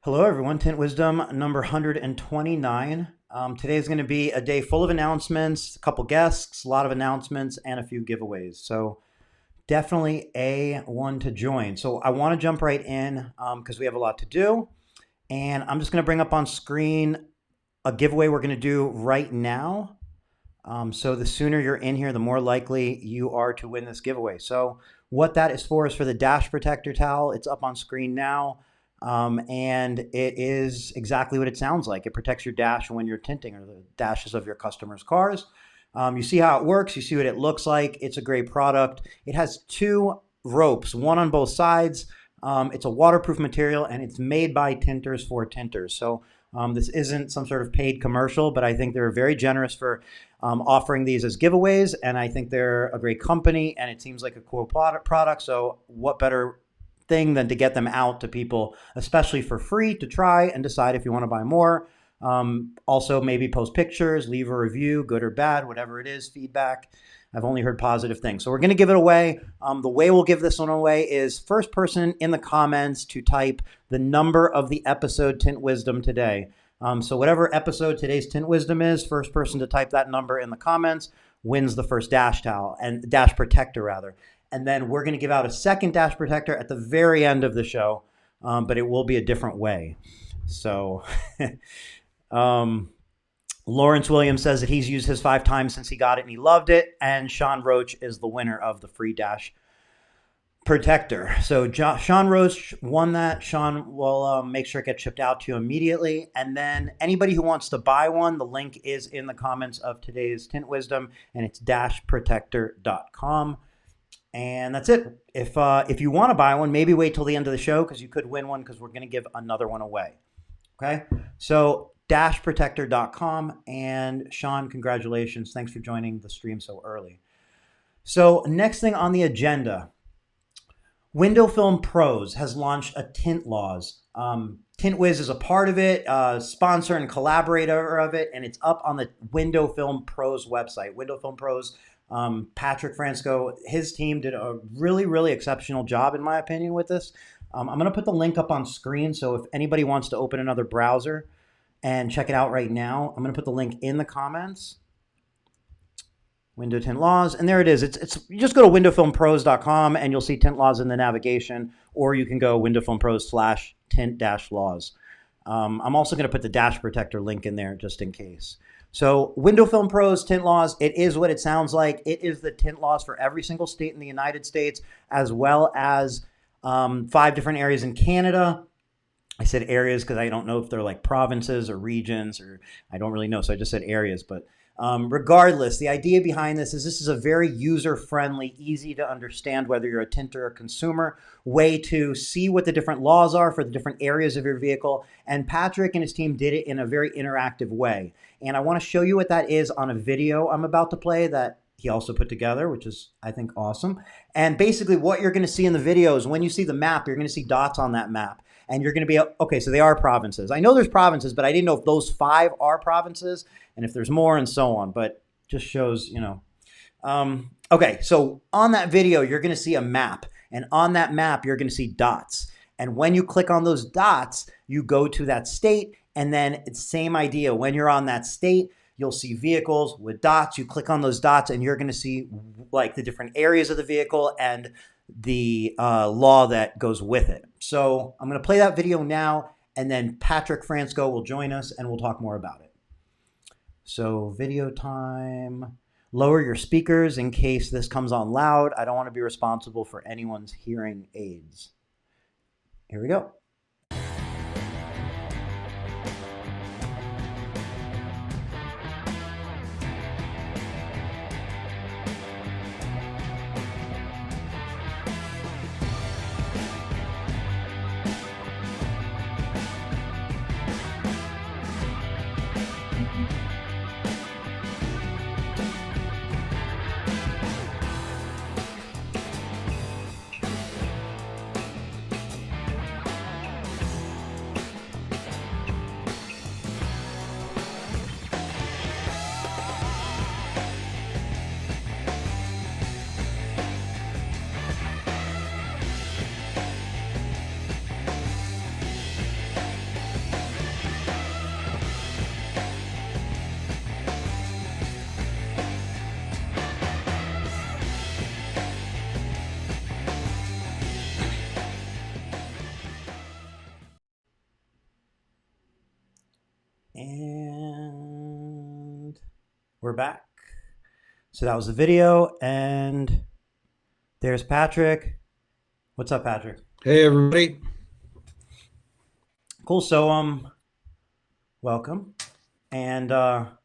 Hello, everyone. Tint Wisdom number 129. Today is going to be a day full of announcements, a couple guests, a lot of announcements, and a few giveaways. So definitely a one to join. So I want to jump right in because we have a lot to do. And I'm just going to bring up on screen a giveaway we're going to do right now. So the sooner you're in here, the more likely you are to win this giveaway. So what that is for the Dash Protector Towel. It's up on screen now. And it is exactly what it sounds like. It protects your dash when you're tinting or the dashes of your customers' cars. You see how it works. You see what it looks like. It's a great product. It has two ropes, one on both sides. It's a waterproof material, and it's made by Tinters for Tinters. So this isn't some sort of paid commercial, but I think they're very generous for offering these as giveaways, and I think they're a great company, and it seems like a cool product. So what better thing than to get them out to people, especially for free, to try and decide if you want to buy more. Also, maybe post pictures, leave a review, good or bad, whatever it is, feedback. I've only heard positive things. So we're going to give it away. The way we'll give this one away is first person in the comments to type the number of the episode Tint Wisdom today. So whatever episode today's Tint Wisdom is, first person to type that number in the comments wins the first dash towel, and dash protector rather. And then we're going to give out a second dash protector at the very end of the show, but it will be a different way. So Lawrence Williams says that he's used his 5 times since he got it and he loved it. And Sean Roach is the winner of the free dash protector. So Sean Roach won that. Sean will make sure it gets shipped out to you immediately. And then anybody who wants to buy one, the link is in the comments of today's Tint Wisdom, and it's dashprotector.com. And that's it. If you want to buy one, maybe wait till the end of the show because you could win one because we're going to give another one away. Okay? So dashprotector.com. And Sean, congratulations. Thanks for joining the stream so early. So next thing on the agenda, Window Film Pros has launched a tint laws. Tint Wiz is a part of it, sponsor and collaborator of it, and it's up on the Window Film Pros website. Window Film Pros. Patrick Fransco, his team did a really, really exceptional job, in my opinion, with this. I'm going to put the link up on screen, so if anybody wants to open another browser and check it out right now, I'm going to put the link in the comments. Window Tint Laws, and there it is. It's you just go to windowfilmpros.com and you'll see tint laws in the navigation, or you can go windowfilmpros/tint-laws. I'm also going to put the dash protector link in there just in case. So Window Film Pros, tint laws, it is what it sounds like. It is the tint laws for every single state in the United States, as well as 5 different areas in Canada. I said areas because I don't know if they're like provinces or regions, or I don't really know. So I just said areas. But regardless, the idea behind this is a very user-friendly, easy to understand, whether you're a tinter or consumer, way to see what the different laws are for the different areas of your vehicle. And Patrick and his team did it in a very interactive way. And I want to show you what that is on a video I'm about to play that he also put together, which is, I think, awesome. And basically what you're going to see in the video is when you see the map, you're going to see dots on that map. And you're going to be, okay, so they are provinces. I know there's provinces, but I didn't know if those 5 are provinces and if there's more and so on. But just shows, you know. Okay, so on that video, you're going to see a map. And on that map, you're going to see dots. And when you click on those dots, you go to that state. And then it's the same idea. When you're on that state, you'll see vehicles with dots. You click on those dots and you're going to see like the different areas of the vehicle and the law that goes with it. So I'm going to play that video now, and then Patrick Fransco will join us and we'll talk more about it. So video time. Lower your speakers in case this comes on loud. I don't want to be responsible for anyone's hearing aids. Here we go. And we're back. So that was the video, and there's Patrick. What's up, Patrick? Hey everybody. Cool. So welcome, and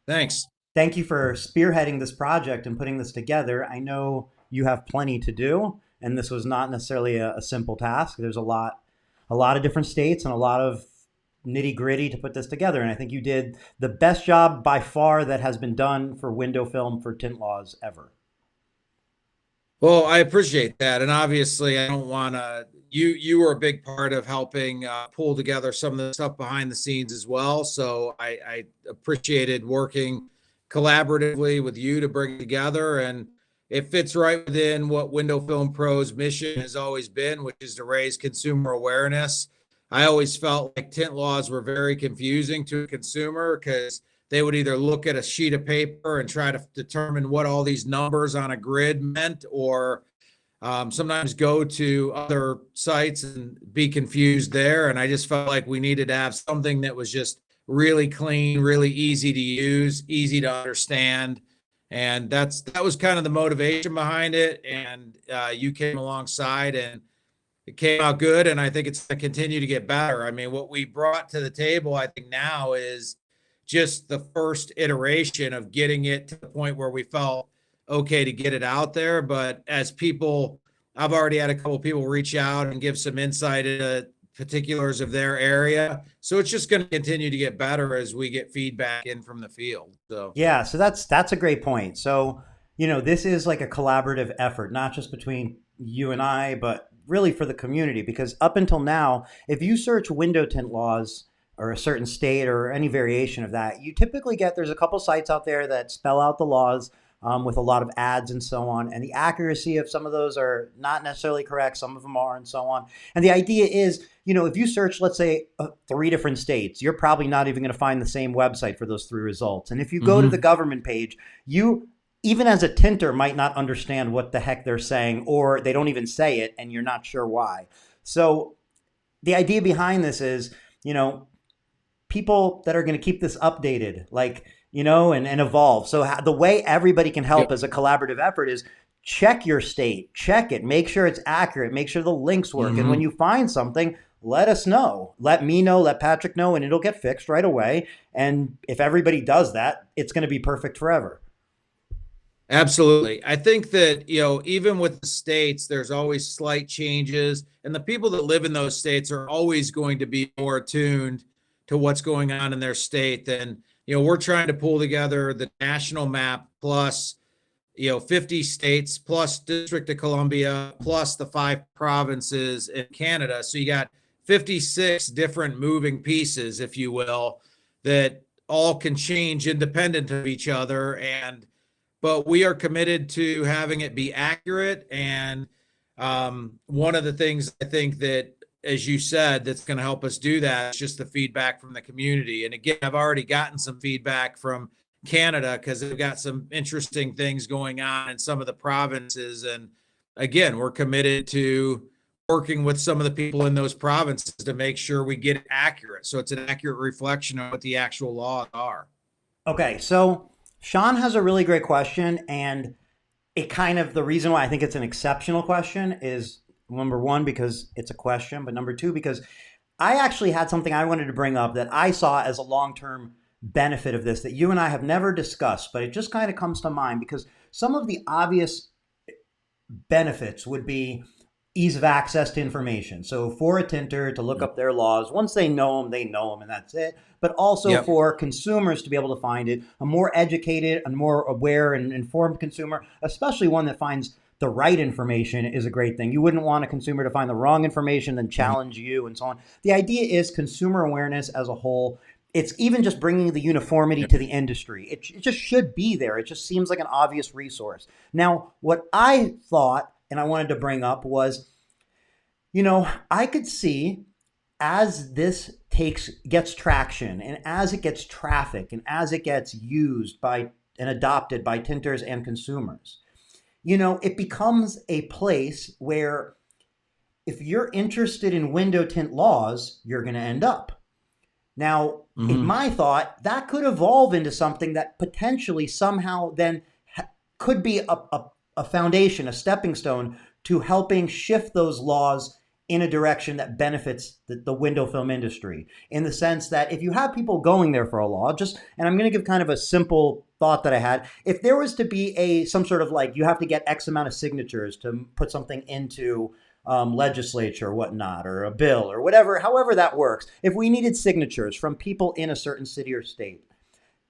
Thanks. thank you for spearheading this project and putting this together. I know you have plenty to do, and this was not necessarily a simple task. There's a lot of different states and a lot of nitty gritty to put this together. And I think you did the best job by far that has been done for window film for tint laws ever. Well, I appreciate that. And obviously I don't want to you were a big part of helping pull together some of the stuff behind the scenes as well. So I appreciated working collaboratively with you to bring it together, and it fits right within what Window Film Pro's mission has always been, which is to raise consumer awareness. I always felt like tint laws were very confusing to a consumer because they would either look at a sheet of paper and try to determine what all these numbers on a grid meant, or sometimes go to other sites and be confused there. And I just felt like we needed to have something that was just really clean, really easy to use, easy to understand. And that was kind of the motivation behind it. And you came alongside, and it came out good. And I think it's going to continue to get better. I mean, what we brought to the table, I think now is just the first iteration of getting it to the point where we felt okay to get it out there. But as people, I've already had a couple of people reach out and give some insight into particulars of their area. So it's just going to continue to get better as we get feedback in from the field. So Yeah, so that's a great point. So, this is like a collaborative effort, not just between you and I, but really for the community. Because up until now, if you search window tint laws or a certain state or any variation of that, you typically get there's a couple sites out there that spell out the laws with a lot of ads and so on. And the accuracy of some of those are not necessarily correct. Some of them are, and so on. And the idea is, if you search, let's say, 3 different states, you're probably not even going to find the same website for those 3 results. And if you go to the government page, you, even as a tinter, might not understand what the heck they're saying, or they don't even say it and you're not sure why. So the idea behind this is, people that are going to keep this updated, like, and evolve. So the way everybody can help yep. as a collaborative effort is check your state, check it, make sure it's accurate, make sure the links work. And when you find something, let us know, let me know, let Patrick know, and it'll get fixed right away. And if everybody does that, it's going to be perfect forever. Absolutely. I think that, even with the states, there's always slight changes, and the people that live in those states are always going to be more attuned to what's going on in their state than, we're trying to pull together the national map plus, 50 states plus District of Columbia plus the 5 provinces in Canada. So you got 56 different moving pieces, if you will, that all can change independent of each other. But we are committed to having it be accurate. And one of the things I think that, as you said, that's going to help us do that is just the feedback from the community. And again, I've already gotten some feedback from Canada because they've got some interesting things going on in some of the provinces. And again, we're committed to working with some of the people in those provinces to make sure we get it accurate. So it's an accurate reflection of what the actual laws are. Okay, so Sean has a really great question, and it kind of the reason why I think it's an exceptional question is number one, because it's a question, but number two, because I actually had something I wanted to bring up that I saw as a long-term benefit of this that you and I have never discussed, but it just kind of comes to mind because some of the obvious benefits would be ease of access to information. So for a tinter to look up their laws, once they know them, and that's it. But also for consumers to be able to find it, a more educated and more aware and informed consumer, especially one that finds the right information, is a great thing. You wouldn't want a consumer to find the wrong information and challenge you and so on. The idea is consumer awareness as a whole. It's even just bringing the uniformity to the industry. It just should be there. It just seems like an obvious resource. Now, what I thought and I wanted to bring up was, I could see as this gets traction and as it gets traffic and as it gets used by and adopted by tinters and consumers, it becomes a place where if you're interested in window tint laws, you're going to end up. Now, in Hmm. my thought, that could evolve into something that potentially somehow then could be a foundation, a stepping stone to helping shift those laws in a direction that benefits the window film industry, in the sense that if you have people going there for a law, just, and I'm going to give kind of a simple thought that I had. If there was to be a some sort of like, you have to get X amount of signatures to put something into legislature or whatnot, or a bill or whatever, however that works. If we needed signatures from people in a certain city or state,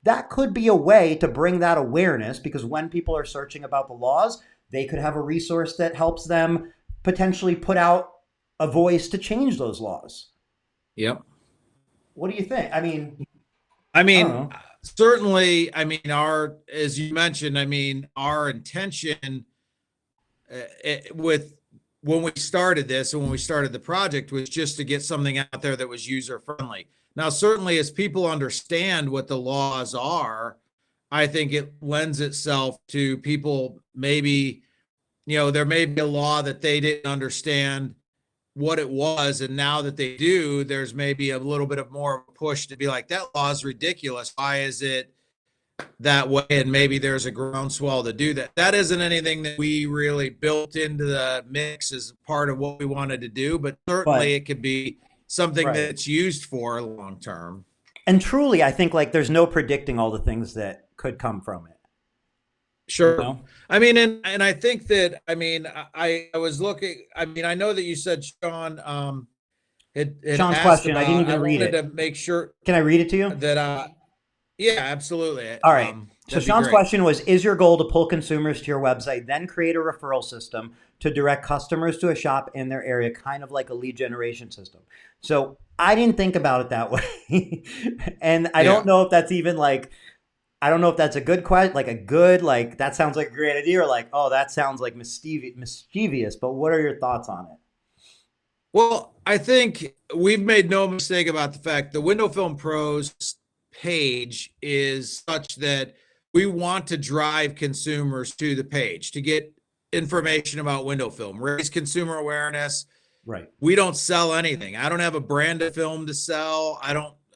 that could be a way to bring that awareness, because when people are searching about the laws, they could have a resource that helps them potentially put out a voice to change those laws. Yep. What do you think? I mean, I I don't mean, know. certainly, I mean, as you mentioned, I mean, our intention with when we started this and when we started the project was just to get something out there that was user friendly. Now, certainly, as people understand what the laws are, I think it lends itself to people maybe, there may be a law that they didn't understand what it was. And now that they do, there's maybe a little bit of more of a push to be like, that law is ridiculous. Why is it that way? And maybe there's a groundswell to do that. That isn't anything that we really built into the mix as part of what we wanted to do, but certainly But it could be something right. that's used for long term. And truly, I think like there's no predicting all the things that could come from it. You Sure. know, I mean, and I think that, I mean, I was looking, I mean, I know that you said Sean had Sean's asked question, I didn't about, I even read wanted it. to make sure Can I read it to you? that yeah, absolutely. All right. So That'd be Sean's great. question was, is your goal to pull consumers to your website, then create a referral system to direct customers to a shop in their area, kind of like a lead generation system? So I didn't think about it that way. And I don't Yeah. know if that's even like, I don't know if that's a good question, like a good, like that sounds like a great idea, or like, oh, that sounds like mischievous. But what are your thoughts on it? Well, I think we've made no mistake about the fact the Window Film Pros page is such that we want to drive consumers to the page to get information about window film, raise consumer awareness. Right. We don't sell anything. I don't have a brand of film to sell.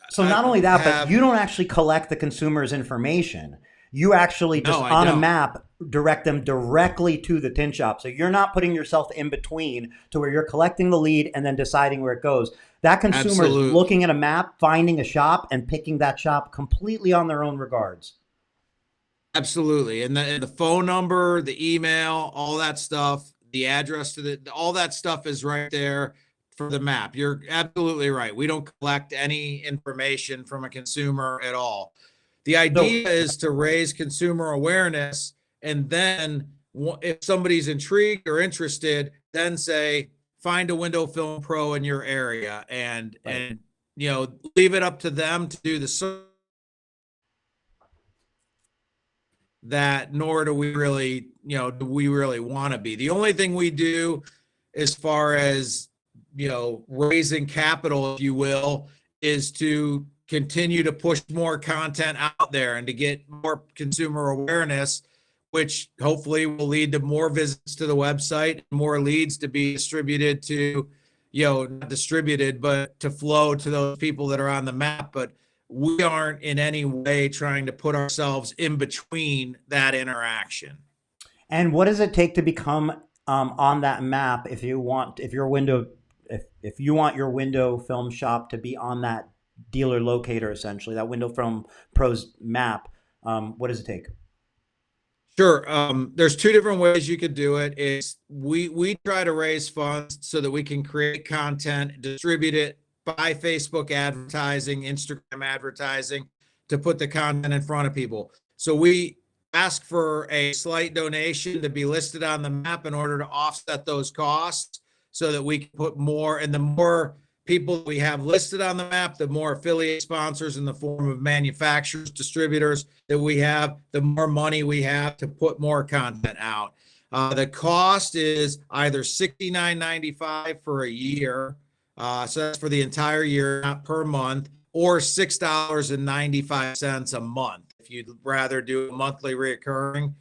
So I not only don't that, but have, you don't actually collect the consumer's information. You actually no, just I on a don't. map direct them directly to the tint shop. So you're not putting yourself in between to where you're collecting the lead and then deciding where it goes. That consumer is Absolutely. looking at a map, finding a shop, and picking that shop completely on their own regards. Absolutely. And the phone number, the email, all that stuff, the address to all that stuff is right there for the map. You're absolutely right. We don't collect any information from a consumer at all. The So idea is to raise consumer awareness, and then if somebody's intrigued or interested, then say, find a window film pro in your area, and right. leave it up to them to do the search. That nor do we really want to be. The only thing we do as far as, raising capital, if you will, is to continue to push more content out there and to get more consumer awareness, which hopefully will lead to more visits to the website, more leads to be distributed to, not distributed, but to flow to those people that are on the map. But we aren't in any way trying to put ourselves in between that interaction. And what does it take to become on that map if you want, if your window, if you want your window film shop to be on that dealer locator, essentially that window film pros map? What does it take? Sure. There's two different ways you could do it. Is we try to raise funds so that we can create content, distribute it by Facebook advertising, Instagram advertising, to put the content in front of people. So we ask for a slight donation to be listed on the map in order to offset those costs so that we can put more, and the more people we have listed on the map, the more affiliate sponsors in the form of manufacturers, distributors that we have, the more money we have to put more content out. The cost is either $69.95 for a year, so that's for the entire year, not per month, or $6.95 a month if you'd rather do a monthly reoccurring.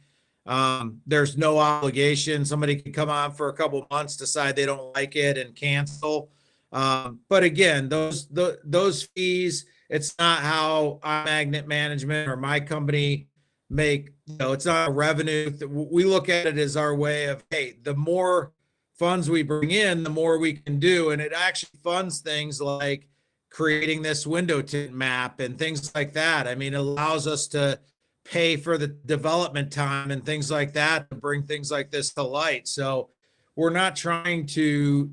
There's no obligation. Somebody can come on for a couple months, decide they don't like it, and cancel. But again, those fees It's not how Magnet Management or my company make, it's not a revenue. We look at it as our way of, hey, the more funds we bring in, the more we can do. And it actually funds things like creating this window tint map and things like that. I mean, it allows us to pay for the development time and things like that to bring things like this to light. So we're not trying to,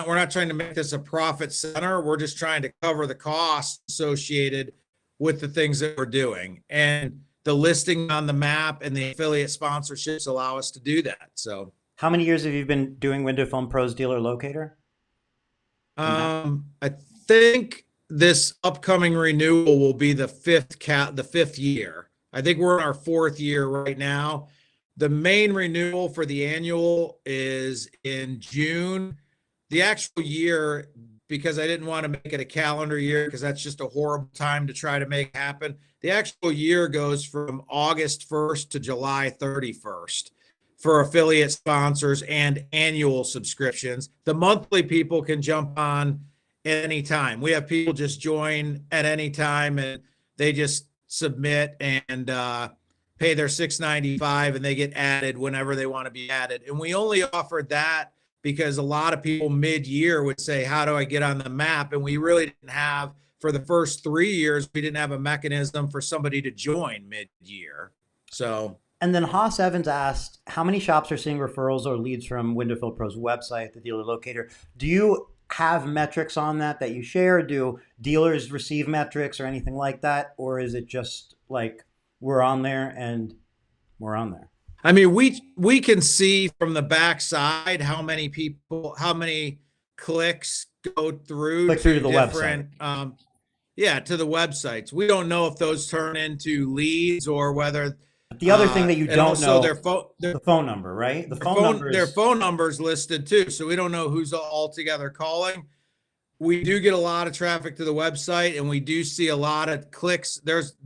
we're not trying to make this a profit center. We're just trying to cover the costs associated with the things that we're doing. And the listing on the map and the affiliate sponsorships allow us to do that. So, How many years have you been doing Window Film Pros Dealer Locator? I think this upcoming renewal will be the fifth year. I think we're in our fourth year right now. The main renewal for the annual is in June. The actual year, because I didn't want to make it a calendar year because that's just a horrible time to try to make happen. The actual year goes from August 1st to July 31st for affiliate sponsors and annual subscriptions. The monthly people can jump on at any time. We have people just join at any time and they just submit and pay their $6.95 and they get added whenever they want to be added. And we only offered that because a lot of people mid-year would say, how do I get on the map? And we really didn't have, for the first 3 years, we didn't have a mechanism for somebody to join mid-year. So. And then Haas Evans asked, how many shops are seeing referrals or leads from Window Film Pro's website, the dealer locator? Do you have metrics on that you share? Do dealers receive metrics or anything like that? Or is it just like we're on there and we're on there? I mean, we can see from the backside how many people, how many clicks go through Click through to the different, website. To the websites. We don't know if those turn into leads or whether. But the other thing that you don't know, their the phone number, right? Their phone number is listed too, so we don't know who's all together calling. We do get a lot of traffic to the website, and we do see a lot of clicks. There's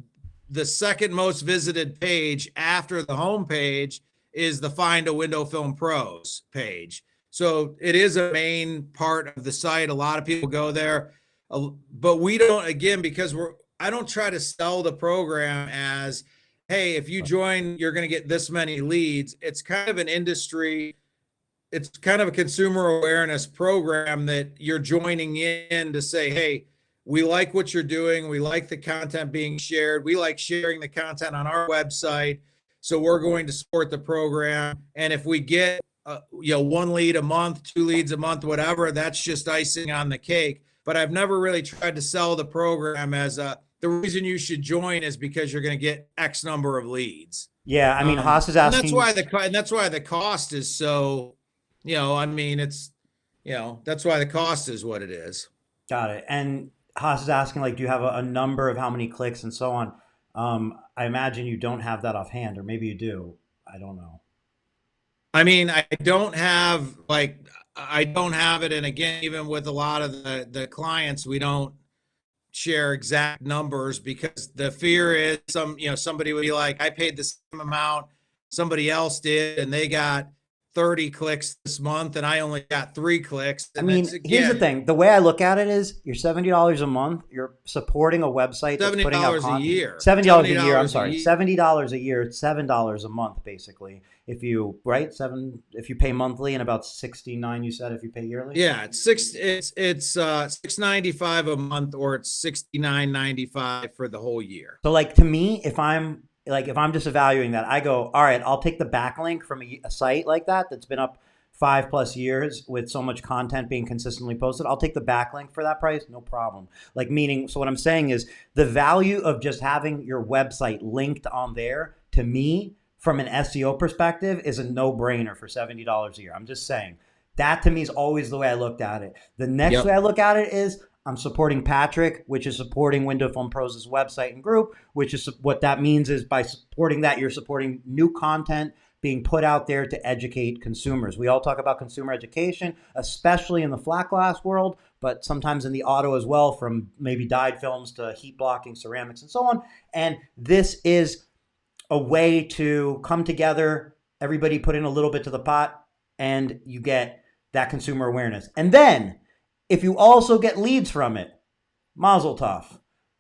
the second most visited page after the home page is the Find a Window Film Pros page. So it is a main part of the site. A lot of people go there, but we don't, again, because I don't try to sell the program as, hey, if you join, you're going to get this many leads. It's kind of an industry. It's kind of a consumer awareness program that you're joining in to say, hey, we like what you're doing. We like the content being shared. We like sharing the content on our website. So we're going to support the program. And if we get, one lead a month, 2 leads a month, whatever, that's just icing on the cake. But I've never really tried to sell the program as the reason you should join is because you're going to get X number of leads. Yeah. I mean, Haas is asking. And that's why the cost is so, it's, that's why the cost is what it is. Got it. And Haas is asking, like, do you have a number of how many clicks and so on? I imagine you don't have that offhand, or maybe you do. I don't know. I mean, I don't have it. And again, even with a lot of the clients, we don't share exact numbers because the fear is somebody would be like, I paid the same amount somebody else did, and they got 30 clicks this month and I only got 3 clicks. I mean, here's the thing. The way I look at it is you're $70 a month. You're supporting a website that's putting out content. $70 a year. $70 a year. I'm sorry. $70 a year. It's $7 a month, basically. If you, if you pay monthly, and about 69, you said, if you pay yearly? Yeah, it's $6.95 a month, or it's $69.95 for the whole year. So like, to me, if I'm just evaluating that, I go, all right, I'll take the backlink from a site like that's been up 5+ years with so much content being consistently posted. I'll take the backlink for that price, no problem. Like, meaning, so what I'm saying is the value of just having your website linked on there, to me, from an SEO perspective, is a no-brainer for $70 a year. I'm just saying that, to me, is always the way I looked at it. The next way I look at it is I'm supporting Patrick, which is supporting Window Film Pros' website and group, which is what that means is by supporting that, you're supporting new content being put out there to educate consumers. We all talk about consumer education, especially in the flat glass world, but sometimes in the auto as well, from maybe dyed films to heat blocking ceramics and so on. And this is a way to come together, everybody put in a little bit to the pot, and you get that consumer awareness. And then if you also get leads from it, mazel tov.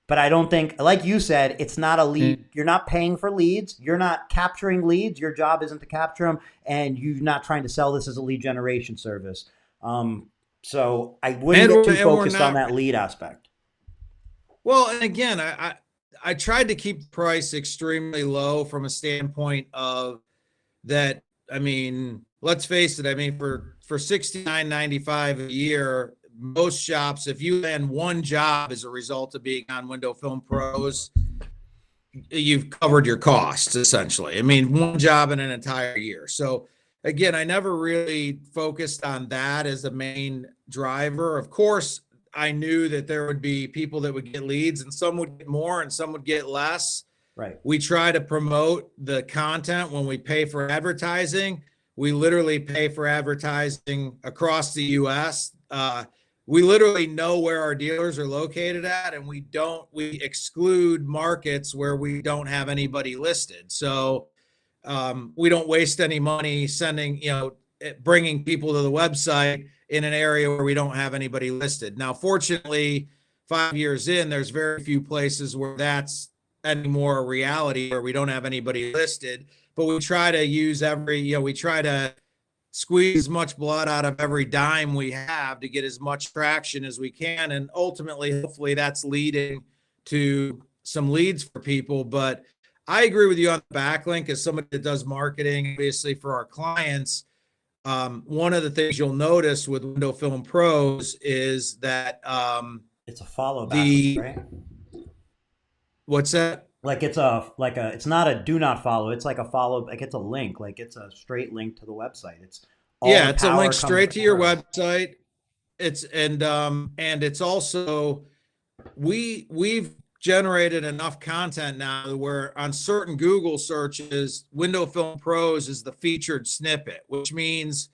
But I don't think, like you said, it's not a lead. You're not paying for leads. You're not capturing leads. Your job isn't to capture them, and you're not trying to sell this as a lead generation service. Um, so I wouldn't and get we're, too and we're focused on not. that lead aspect. Well, and again, I tried to keep the price extremely low from a standpoint of that. I mean, let's face it. I mean, for 69.95 a year, most shops, if you land one job as a result of being on Window Film Pros, you've covered your costs essentially. I mean, one job in an entire year. So again, I never really focused on that as the main driver. Of course, I knew that there would be people that would get leads and some would get more and some would get less. Right. We try to promote the content when we pay for advertising. We literally pay for advertising across the US. We literally know where our dealers are located at, and we exclude markets where we don't have anybody listed. So we don't waste any money sending, bringing people to the website in an area where we don't have anybody listed. Now, fortunately, 5 years in, there's very few places where that's any more a reality where we don't have anybody listed, but we try to use we try to squeeze as much blood out of every dime we have to get as much traction as we can. And ultimately, hopefully that's leading to some leads for people. But I agree with you on the backlink as somebody that does marketing, obviously for our clients. One of the things you'll notice with Window Film Pros is that It's a follow backlink, the right? what's that? Like it's not a do not follow. It's like a follow. Like it's a link. Like it's a straight link to the website. It's all Yeah, the it's a power link comes straight to to your her. website. And it's also we've generated enough content now where on certain Google searches, Window Film Pros is the featured snippet, which means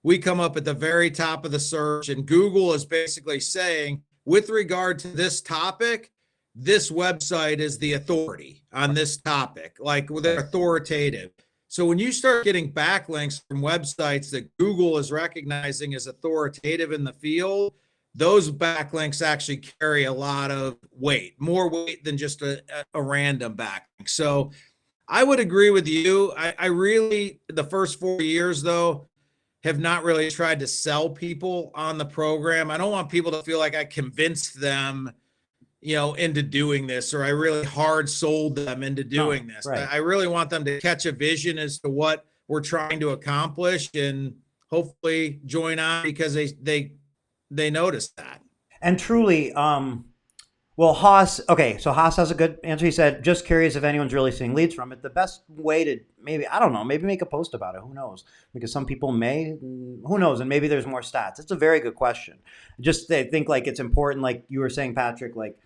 we come up at the very top of the search, and Google is basically saying, with regard to this topic, this website is the authority on this topic. Like they're Right. authoritative. So when you start getting backlinks from websites that Google is recognizing as authoritative in the field, those backlinks actually carry a lot of weight, more weight than just a random backlink. So I would agree with you. I really, the first 4 years though, have not really tried to sell people on the program. I don't want people to feel like I convinced them, into doing this, or I really hard sold them into doing No. this. Right. I really want them to catch a vision as to what we're trying to accomplish and hopefully join on because they notice that. And truly, well, Haas, okay, so Haas has a good answer. He said, just curious if anyone's really seeing leads from it. The best way to maybe, I don't know, maybe make a post about it. Who knows? Because some people may, who knows? And maybe there's more stats. It's a very good question. Just I think like it's important, like you were saying, Patrick, like,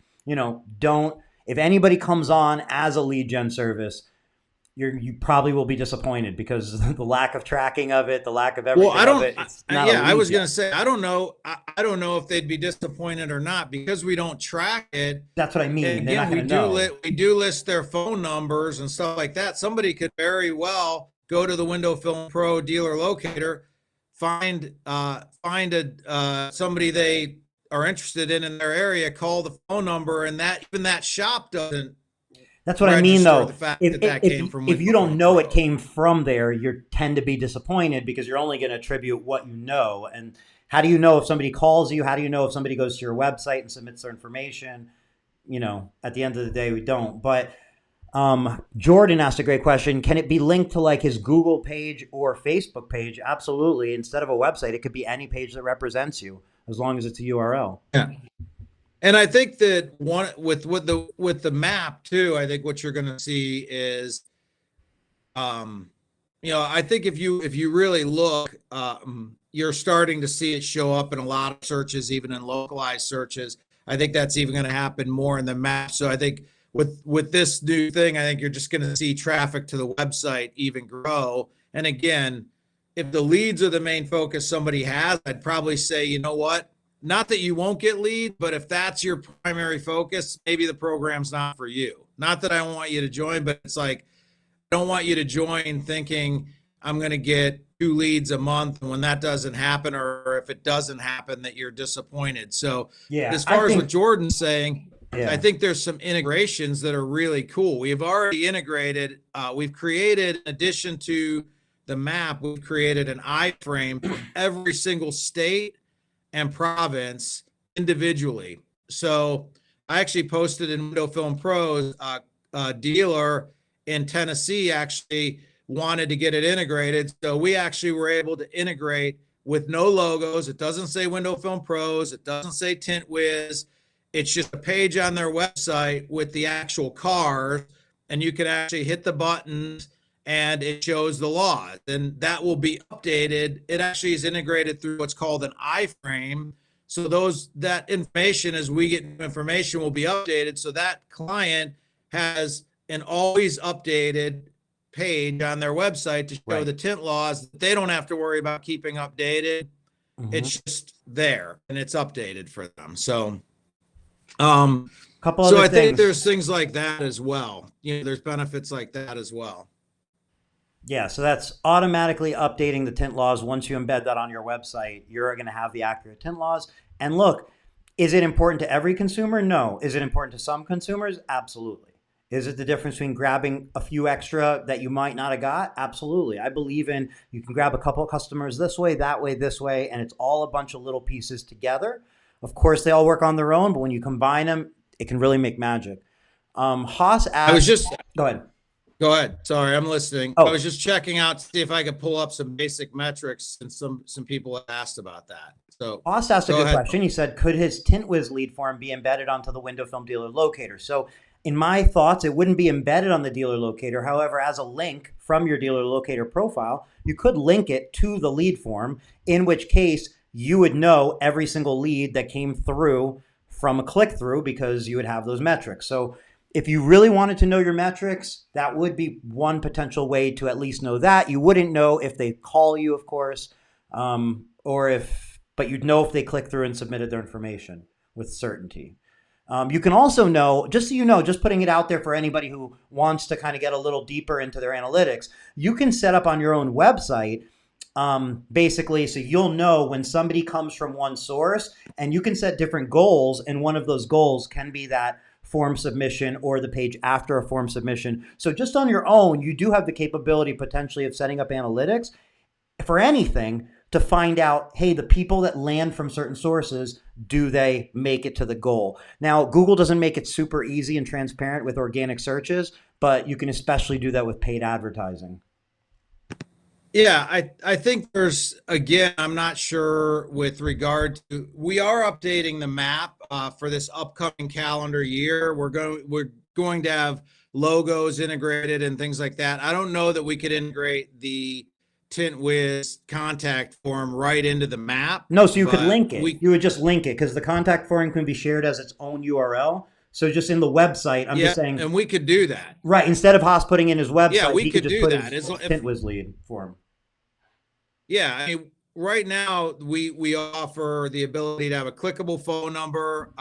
don't, if anybody comes on as a lead gen service, you probably will be disappointed because the lack of tracking of it, the lack of Well, everything I of don't. it, it's not a Yeah, I lead was yet. gonna say I don't know. I don't know if they'd be disappointed or not because we don't track it. That's what I mean. They're Again, not going to know. we do list their phone numbers and stuff like that. Somebody could very well go to the Window Film Pro dealer locator, find a somebody they are interested in their area, call the phone number, and that even that shop doesn't That's what I mean, register though. the fact If that that came from if you Window don't Film know it Pros. came from there, you tend to be disappointed because you're only going to attribute what you know. And how do you know if somebody calls you? How do you know if somebody goes to your website and submits their information? At the end of the day, we don't. But Jordan asked a great question. Can it be linked to like his Google page or Facebook page? Absolutely. Instead of a website, it could be any page that represents you, as long as it's a URL. Yeah. And I think that one with the map too, I think what you're going to see is, I think if you really look, you're starting to see it show up in a lot of searches, even in localized searches. I think that's even going to happen more in the map. So I think with this new thing, I think you're just going to see traffic to the website even grow. And again, if the leads are the main focus somebody has, I'd probably say, you know what? Not that you won't get leads, but if that's your primary focus, maybe the program's not for you. Not that I want you to join, but it's like, I don't want you to join thinking I'm going to get 2 leads a month. And when that doesn't happen, or if it doesn't happen, that you're disappointed. So Yeah, as I far as what think Jordan's saying, I Yeah. think there's some integrations that are really cool. We've already integrated, we've created, in addition to the map, we've created an iframe for every single state and province individually. So I actually posted in Window Film Pros, a dealer in Tennessee actually wanted to get it integrated. So we actually were able to integrate with no logos. It doesn't say Window Film Pros. It doesn't say Tint Wiz. It's just a page on their website with the actual cars, and you can actually hit the buttons and it shows the laws. And that will be updated. It actually is integrated through what's called an iframe. So that information, as we get information, will be updated. So that client has an always updated page on their website to show Right. the tint laws. They don't have to worry about keeping updated. It's just there and it's updated for them. So Couple so other I think things. there's things like that as well. There's benefits like that as well. Yeah, so that's automatically updating the tint laws. Once you embed that on your website, you're going to have the accurate tint laws. And look, is it important to every consumer? No. Is it important to some consumers? Absolutely. Is it the difference between grabbing a few extra that you might not have got? Absolutely. I believe in you can grab a couple of customers this way, that way, this way, and it's all a bunch of little pieces together. Of course, they all work on their own, but when you combine them, it can really make magic. Haas I was asked, just go ahead. Go ahead. Sorry, I'm listening. I was Oh, just checking out to see if I could pull up some basic metrics, and some people have asked about that. So Haas asked a go good ahead. question. He said, could his Tint Wiz lead form be embedded onto the window film dealer locator? So in my thoughts, it wouldn't be embedded on the dealer locator. However, as a link from your dealer locator profile, you could link it to the lead form, in which case you would know every single lead that came through from a click through because you would have those metrics. So if you really wanted to know your metrics, that would be one potential way to at least know that. You wouldn't know if they call you, of course, but you'd know if they click through and submitted their information with certainty. You can also know, just so you know, just putting it out there for anybody who wants to kind of get a little deeper into their analytics, you can set up on your own website, basically, so you'll know when somebody comes from one source, and you can set different goals, and one of those goals can be that form submission or the page after a form submission. So just on your own, you do have the capability potentially of setting up analytics for anything to find out, hey, the people that land from certain sources, do they make it to the goal? Now, Google doesn't make it super easy and transparent with organic searches, but you can especially do that with paid advertising. Yeah, I think again, I'm not sure with regard to, we are updating the map for this upcoming calendar year. We're going to have logos integrated and things like that. I don't know that we could integrate the Tint Wiz contact form right into the map. No, so you could link it. You would just link it because the contact form can be shared as its own URL. So just in the website, I'm just saying. And we could do that. Right. Instead of Haas putting in his website, he could just put that. his Tint Wiz lead form. Yeah, I mean, right now we offer the ability to have a clickable phone number,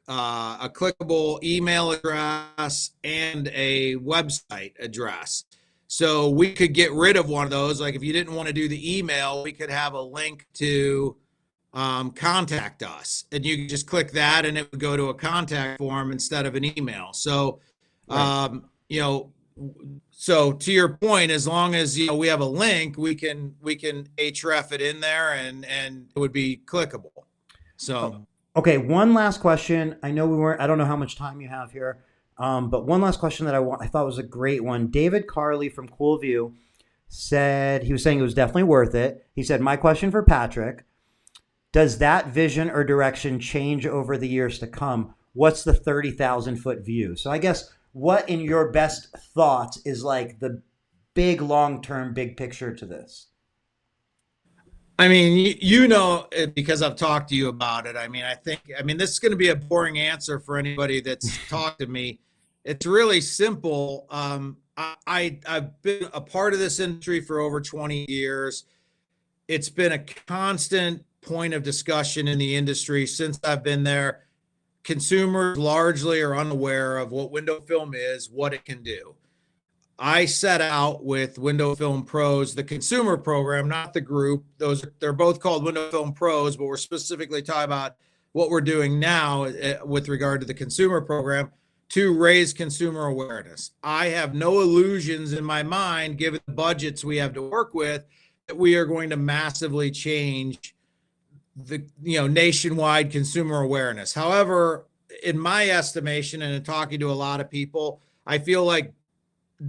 a clickable email address, and a website address. So we could get rid of one of those. Like if you didn't want to do the email, we could have a link to contact us, and you could just click that, and it would go to a contact form instead of an email. So, Right. So to your point, as long as we have a link, we can href it in there, and it would be clickable. So okay, one last question. I know I don't know how much time you have here, but one last question that I thought was a great one. David Carley from Coolview said, he was saying it was definitely worth it. He said, my question for Patrick, does that vision or direction change over the years to come? What's the 30,000 foot view? So I guess what in your best thoughts is like the big long-term big picture to this? I mean, because I've talked to you about it. I mean, this is going to be a boring answer for anybody that's talked to me. It's really simple. I've been a part of this industry for over 20 years. It's been a constant point of discussion in the industry since I've been there. Consumers largely are unaware of what window film is, what it can do. I set out with Window Film Pros, the consumer program, not the group. They're both called Window Film Pros, but we're specifically talking about what we're doing now with regard to the consumer program to raise consumer awareness. I have no illusions in my mind, given the budgets we have to work with, that we are going to massively change the nationwide consumer awareness. However, in my estimation and in talking to a lot of people, I feel like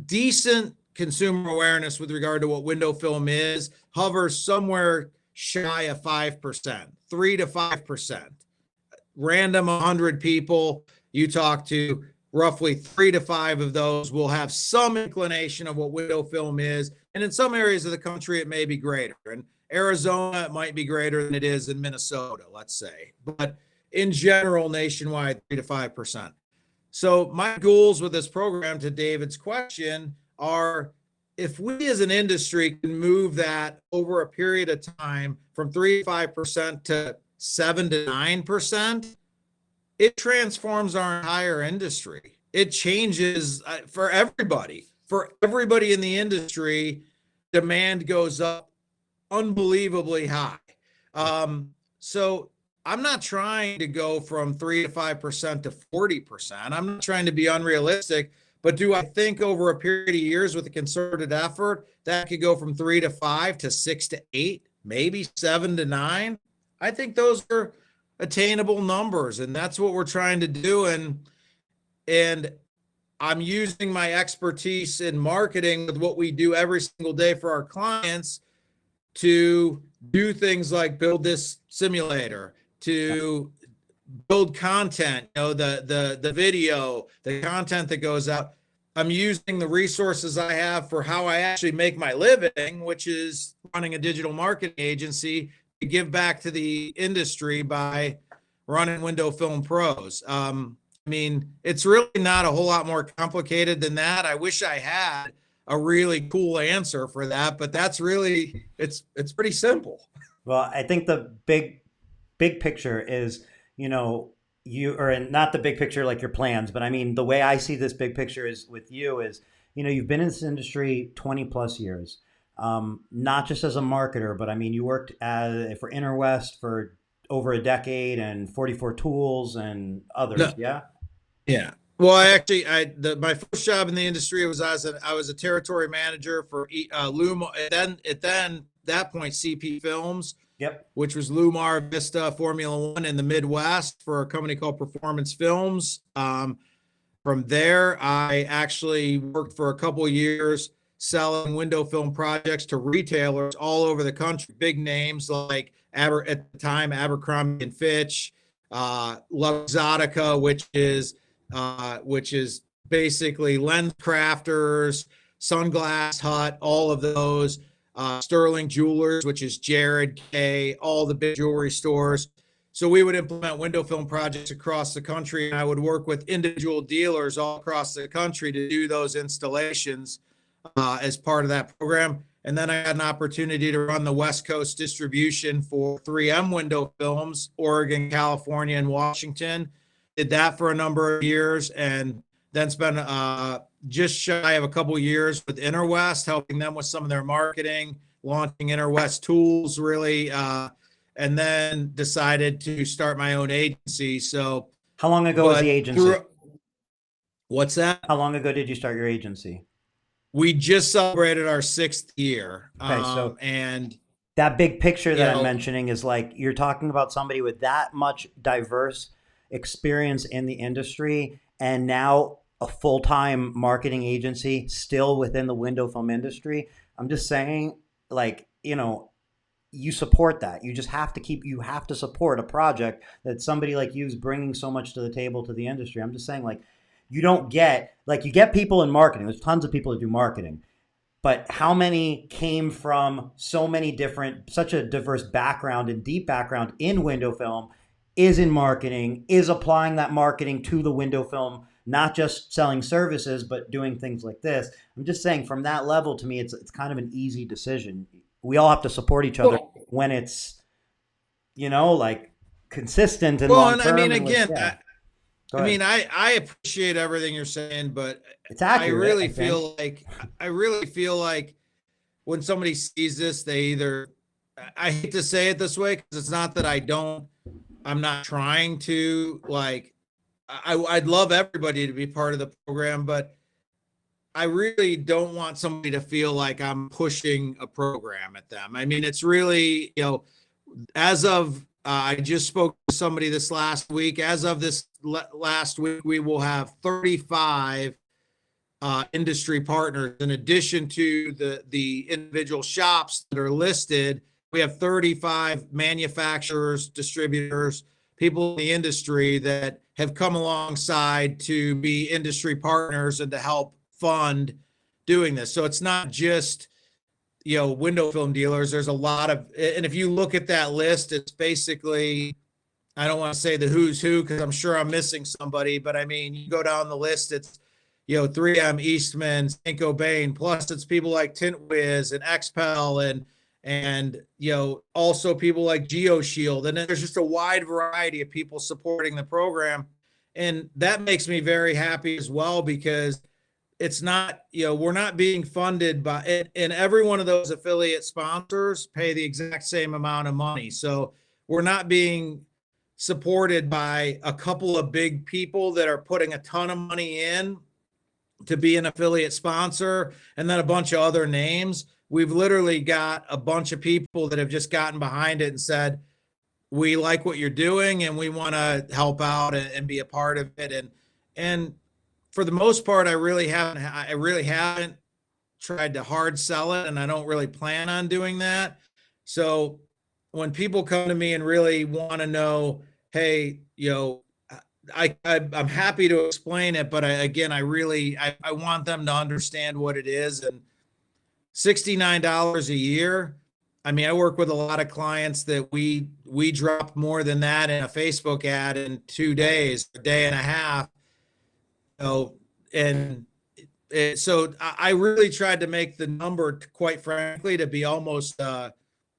decent consumer awareness with regard to what window film is hovers somewhere shy of 5%, 3 to 5%. Random 100 people you talk to, roughly 3 to 5 of those will have some inclination of what window film is. And in some areas of the country, it may be greater. In Arizona, it might be greater than it is in Minnesota, let's say. But in general, nationwide, 3 to 5%. So my goals with this program, to David's question, are if we as an industry can move that over a period of time from 3 to 5% to 7 to 9%, it transforms our entire industry. It changes for everybody. For everybody in the industry, demand goes up unbelievably high. So I'm not trying to go from 3 to 5% to 40%. I'm not trying to be unrealistic, but do I think over a period of years with a concerted effort that could go from 3 to 5 to 6 to 8, maybe 7 to 9? I think those are attainable numbers, and that's what we're trying to do. And I'm using my expertise in marketing with what we do every single day for our clients to do things like build this simulator, to build content, the video, the content that goes out. I'm using the resources I have for how I actually make my living, which is running a digital marketing agency, to give back to the industry by running Window Film Pros. I mean, it's really not a whole lot more complicated than that. I wish I had a really cool answer for that, but that's really, it's pretty simple. Well, I think the big picture is, you or not the big picture like your plans, but I mean the way I see this big picture is with you is, you've been in this industry 20 plus years, not just as a marketer, but I mean you worked for Interwest for over a decade and 44 Tools and others. No, Yeah. yeah. Well, my first job in the industry was I was a territory manager for Lumar, and then that point CP Films, Yep. which was Lumar Vista Formula One in the Midwest for a company called Performance Films. From there, I actually worked for a couple of years selling window film projects to retailers all over the country. Big names like at the time Abercrombie and Fitch, Luxottica, which is basically Lens Crafters, Sunglass Hut, all of those. Sterling Jewelers, which is Jared K, all the big jewelry stores. So we would implement window film projects across the country, and I would work with individual dealers all across the country to do those installations as part of that program. And then I had an opportunity to run the West Coast distribution for 3M Window Films, Oregon, California, and Washington. Did that for a number of years, and then spent just shy of a couple of years with Interwest, helping them with some of their marketing, launching Interwest Tools, really, and then decided to start my own agency. So, How long ago was the agency? What's that? How long ago did you start your agency? We just celebrated our 6th year. Okay, so And that big picture that I'm mentioning is like you're talking about somebody with that much diverse experience in the industry and now a full-time marketing agency still within the window film industry. I'm just saying, like, you support that. You just have to support a project that somebody like you is bringing so much to the table to the industry. I'm just saying, like, you get people in marketing. There's tons of people that do marketing, but how many came from such a diverse background and deep background in window film, is in marketing, is applying that marketing to the window film, not just selling services, but doing things like this. I'm just saying from that level, to me, it's kind of an easy decision. We all have to support each other when it's, like consistent and long term. I mean, again, I appreciate everything you're saying, but it's accurate, I really feel like when somebody sees this, they either, I hate to say it this way, because it's not that I don't I'm not trying to like, I'd love everybody to be part of the program, but I really don't want somebody to feel like I'm pushing a program at them. I mean, it's really, as of I just spoke to somebody this last week. As of this last week, we will have 35 industry partners in addition to the individual shops that are listed. We have 35 manufacturers, distributors, people in the industry that have come alongside to be industry partners and to help fund doing this. So it's not just window film dealers. There's a lot of, and if you look at that list, it's basically, I don't want to say the who's who because I'm sure I'm missing somebody, but I mean, you go down the list, it's 3M, Eastman, St. Bain, plus it's people like Tint Wiz and XPEL and also people like GeoShield, and then there's just a wide variety of people supporting the program, and that makes me very happy as well because it's not, we're not being funded by, and every one of those affiliate sponsors pay the exact same amount of money. So we're not being supported by a couple of big people that are putting a ton of money in to be an affiliate sponsor and then a bunch of other names. We've literally got a bunch of people that have just gotten behind it and said, we like what you're doing and we want to help out and be a part of it. And for the most part, I really haven't tried to hard sell it, and I don't really plan on doing that. So when people come to me and really want to know, hey, I'm happy to explain it, but I want them to understand what it is. And $69 a year. I mean, I work with a lot of clients that we drop more than that in a Facebook ad in 2 days, a day and a half. And so I really tried to make the number, quite frankly, to be almost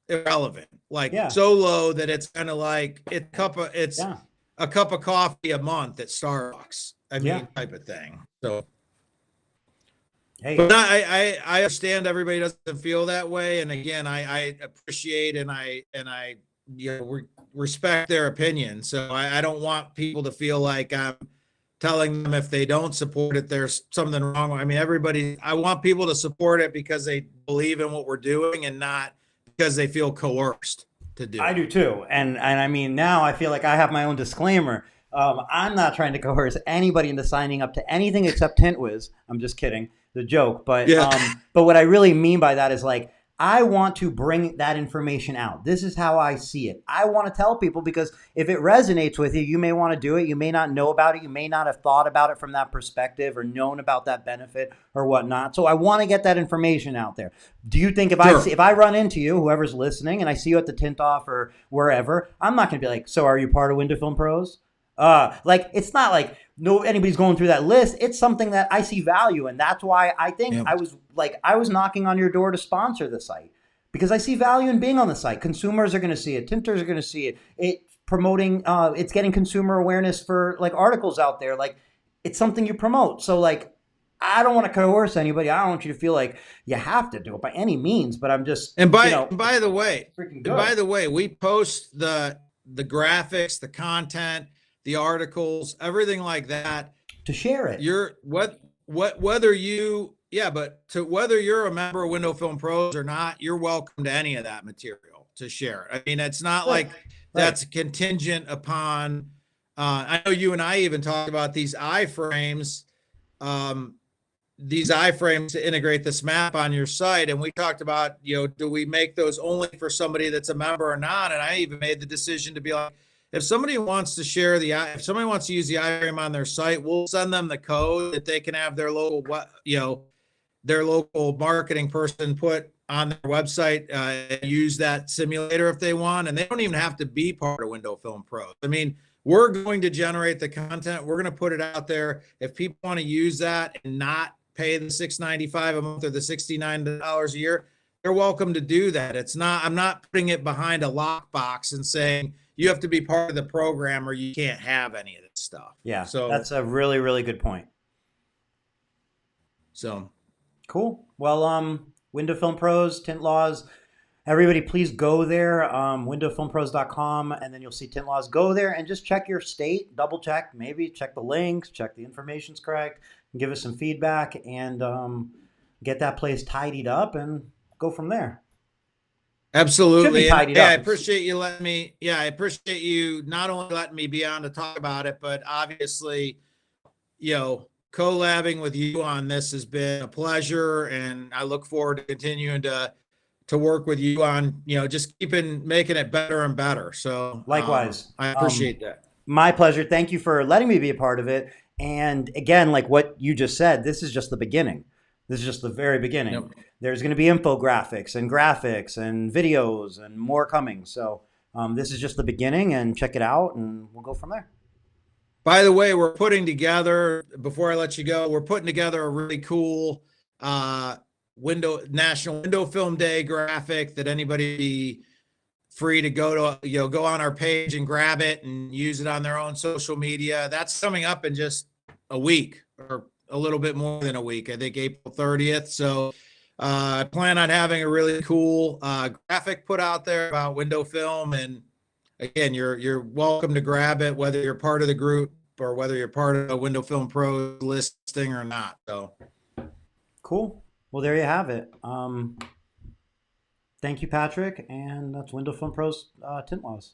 irrelevant, like Yeah. so low that it's kind of like it's Yeah. a cup of coffee a month at Starbucks. I mean, Yeah. type of thing. So, Hey, but I understand everybody doesn't feel that way, and again, I appreciate and I respect their opinion. So I don't want people to feel like I'm telling them if they don't support it, there's something wrong. I mean, I want people to support it because they believe in what we're doing and not because they feel coerced to do I it. do too, and I mean now I feel like I have my own disclaimer. I'm not trying to coerce anybody into signing up to anything except Tintwiz. I'm just kidding, the joke. Yeah. But what I really mean by that is like I want to bring that information out. This is how I see it. I want to tell people because if it resonates with you, you may want to do it. You may not know about it. You may not have thought about it from that perspective or known about that benefit or whatnot. So I want to get that information out there. Do you think Sure. if I run into you, whoever's listening, and I see you at the Tint Off or wherever, I'm not going to be like, so are you part of Window Film Pros? Like it's not like anybody's going through that list. It's something that I see value in. That's why I think Yeah. I was knocking on your door to sponsor the site because I see value in being on the site. Consumers are going to see it. Tinters are going to see it. It's promoting. It's getting consumer awareness for like articles out there. Like it's something you promote. So like I don't want to coerce anybody. I don't want you to feel like you have to do it by any means. But I'm just And by it's the way, freaking and good by the way, we post the graphics, the content, the articles, everything like that. to share it. You're what whether you yeah, but to whether you're a member of Window Film Pros or not, you're welcome to any of that material to share. I mean, it's not Right. like Right. that's contingent upon. I know you and I even talked about these iframes. Um, these iframes to integrate this map on your site, and we talked about do we make those only for somebody that's a member or not, and I even made the decision to be like, if somebody wants to if somebody wants to use the iframe on their site, we'll send them the code that they can have their local marketing person put on their website, use that simulator if they want, and they don't even have to be part of Window Film Pros. I mean, we're going to generate the content, we're going to put it out there. If people want to use that and not pay the $6.95 a month or the $69 a year, they're welcome to do that. I'm not putting it behind a lockbox and saying you have to be part of the program or you can't have any of this stuff. Yeah, So, that's a really, really good point. so Cool. Well, Window Film Pros, Tint Laws, Everybody, please go there, windowfilmpros.com, and then you'll see Tint Laws. Go there and just check your state, double check, maybe check the links, check the information's correct, and give us some feedback, and get that place tidied up and go from there. Absolutely. Should be tidied I up. appreciate you letting me, I appreciate you not only letting me be on to talk about it, but obviously, collabing with you on this has been a pleasure. And I look forward to continuing to work with you on, just making it better and better. So Likewise. I appreciate that. My pleasure. Thank you for letting me be a part of it. And again, like what you just said, this is just the beginning. This is just the very beginning. Yep. There's going to be infographics and graphics and videos and more coming. So this is just the beginning, and check it out, and we'll go from there. By the way, we're putting together, before I let you go, we're putting together a really cool National Window Film Day graphic that anybody be free to go to, go on our page and grab it and use it on their own social media. That's coming up in just a week, or a little bit more than a week, I think April 30th. So I plan on having a really cool graphic put out there about window film. And again, you're welcome to grab it, whether you're part of the group or whether you're part of a Window Film Pro listing or not. So cool. Well, there you have it. Thank you, Patrick. And that's Window Film Pro's Tint Laws.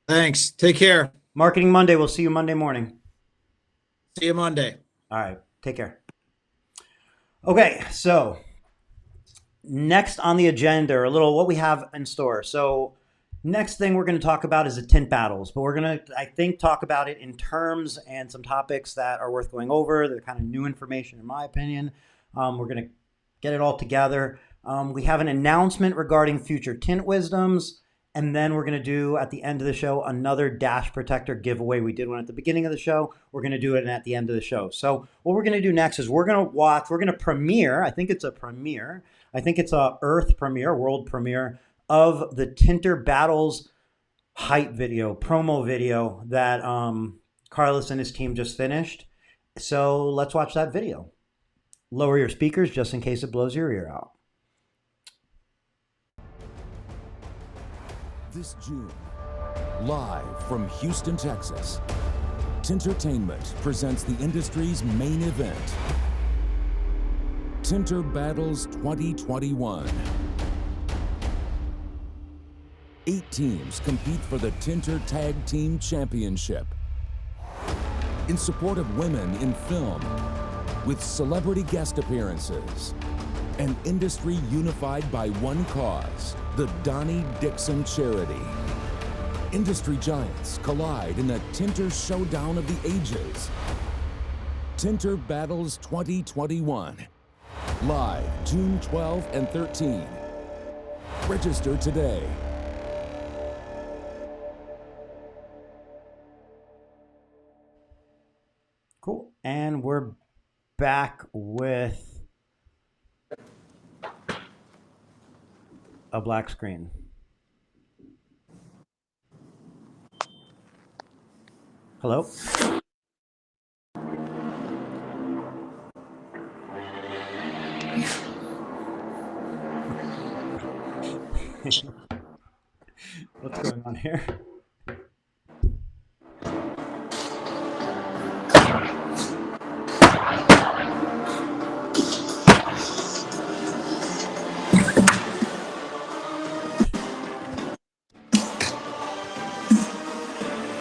Thanks. Take care. Marketing Monday. We'll see you Monday morning. See you Monday. All right. Take care. Okay. So next on the agenda, a little what we have in store. So next thing we're going to talk about is the tint battles, but we're going to, I think, talk about it in terms and some topics that are worth going over. They're kind of new information, in my opinion. We're going to get it all together. We have an announcement regarding future Tint Wisdoms. And then we're going to do, at the end of the show, another dash protector giveaway. We did one at the beginning of the show. We're going to do it at the end of the show. So what we're going to do next is we're going to premiere. I think it's a premiere. I think it's a Earth premiere, world premiere of the Tinter Battles hype video, promo video that Carlos and his team just finished. So let's watch that video. Lower your speakers just in case it blows your ear out. This June, live from Houston, Texas, Tintertainment presents the industry's main event, Tinter Battles 2021. 8 teams compete for the Tinter Tag Team Championship in support of women in film, with celebrity guest appearances. An industry unified by one cause, the Donnie Dixon Charity. Industry giants collide in the Tinter Showdown of the Ages. Tinter Battles 2021. Live June 12 and 13. Register today. Cool. And we're back with a black screen. Hello? What's going on here?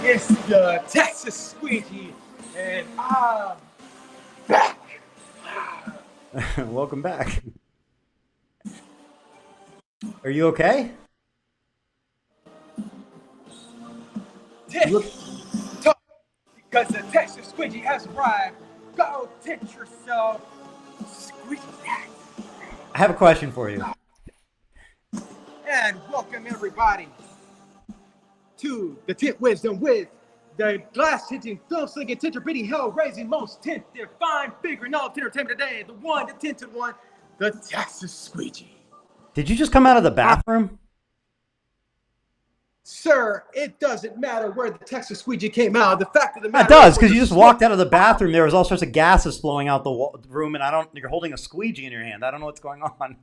It's the Texas Squeegee, and I'm back. Welcome back. Are you okay? Talk, because the Texas Squeegee has arrived. Go tint yourself, squeegee that. I have a question for you. And welcome everybody to the Tint Wisdom with the glass tinting, film slinging, tinter bidding, hell raising, most tinted, fine figure, no entertainment today. The one, the tinted one, the Texas Squeegee. Did you just come out of the bathroom? Sir, it doesn't matter where the Texas Squeegee came out. The fact of the matter It does, because you just walked out of the bathroom. There was all sorts of gases flowing out the room, and you're holding a squeegee in your hand. I don't know what's going on.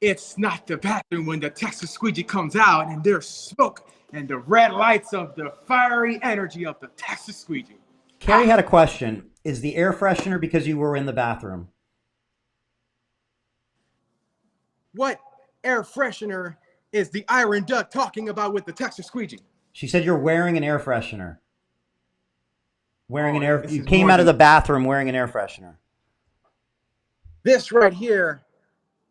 it's not the bathroom when the Texas squeegee comes out and there's smoke and the red lights of the fiery energy of the Texas squeegee. Carrie had a question. Is the air freshener because you were in the bathroom? What air freshener is the Iron Duck talking about with the Texas squeegee? She said you're wearing an air freshener. You is came more out of than- the bathroom wearing an air freshener. This right here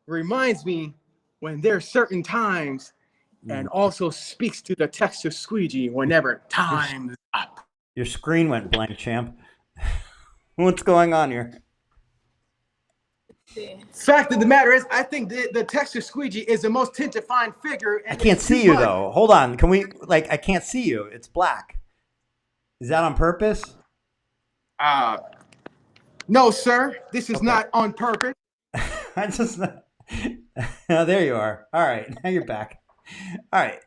reminds me when there's certain times and also speaks to the Texas squeegee whenever time's up. Your screen went blank, champ. What's going on here? Fact of the matter is, I think the Texas squeegee is the most tint-defined figure. I can't see you though. Hold on. Can we I can't see you. It's black. Is that on purpose? No, sir. This is not on purpose. I just oh, there you are. All right. Now you're back. All right.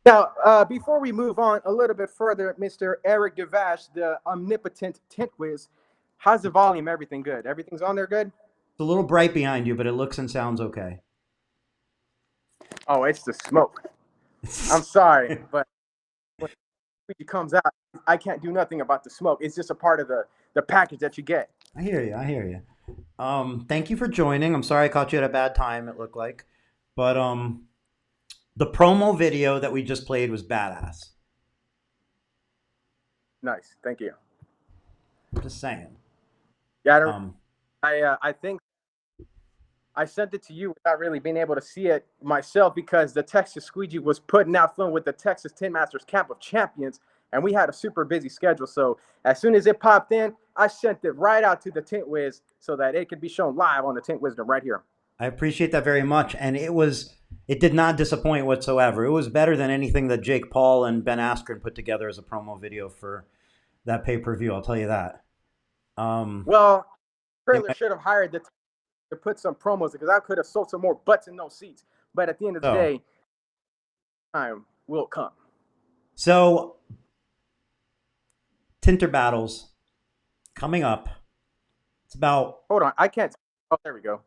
Now, before we move on a little bit further, Mr. Eric Gavash, the omnipotent Tint Wiz, how's the volume? Everything good? Everything's on there good? It's a little bright behind you, but it looks and sounds okay. Oh, it's the smoke. I'm sorry, but when it comes out, I can't do nothing about the smoke. It's just a part of the package that you get. I hear you. I hear you. Thank you for joining. I'm sorry I caught you at a bad time, it looked like. But the promo video that we just played was badass. Nice. Thank you. Just saying. Yeah, I think I sent it to you without really being able to see it myself because the Texas squeegee was putting out film with the Texas Tin Masters Camp of Champions, and we had a super busy schedule. So as soon as it popped in, I sent it right out to the Tint Wiz so that it could be shown live on the Tint Wizdom right here. I appreciate that very much, and it did not disappoint whatsoever. It was better than anything that Jake Paul and Ben Askren put together as a promo video for that pay-per-view. I'll tell you that. Well, trailer should have hired to put some promos because I could have sold some more butts in those seats. But at the end of the day, time will come. So, Tinter battles coming up. It's about. Hold on, I can't. Oh, there we go.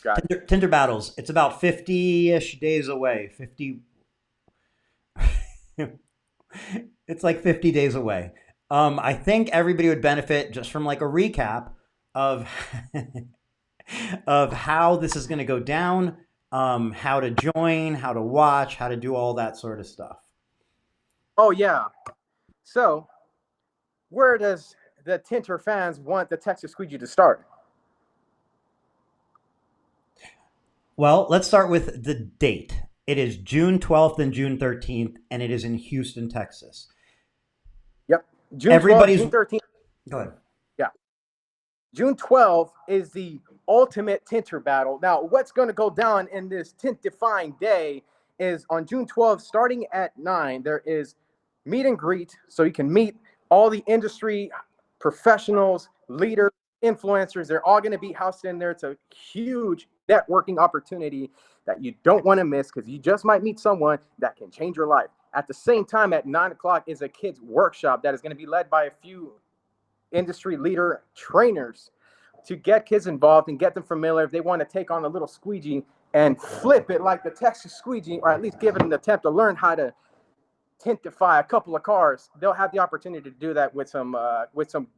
Got it. Tinter battles. It's about 50-ish days away. 50. It's like 50 days away. I think everybody would benefit just from like a recap of of how this is going to go down, how to join, how to watch, how to do all that sort of stuff. Oh yeah. So, where does the Tinter fans want the Texas squeegee to start? Well, let's start with the date. It is June 12th and June 13th, and it is in Houston, Texas. Yep. June 12th, June 13th. Go ahead. Yeah. June 12th is the ultimate Tinter battle. Now, what's going to go down in this tint-defying day is on June 12th, starting at 9, there is meet and greet, so you can meet all the industry professionals, leaders, influencers. They're all going to be housed in there. It's a huge networking opportunity that you don't want to miss because you just might meet someone that can change your life. At the same time, at 9 o'clock is a kids workshop that is going to be led by a few industry leader trainers to get kids involved and get them familiar if they want to take on a little squeegee and flip it like the Texas squeegee, or at least give it an attempt to learn how to tintify a couple of cars. They'll have the opportunity to do that with some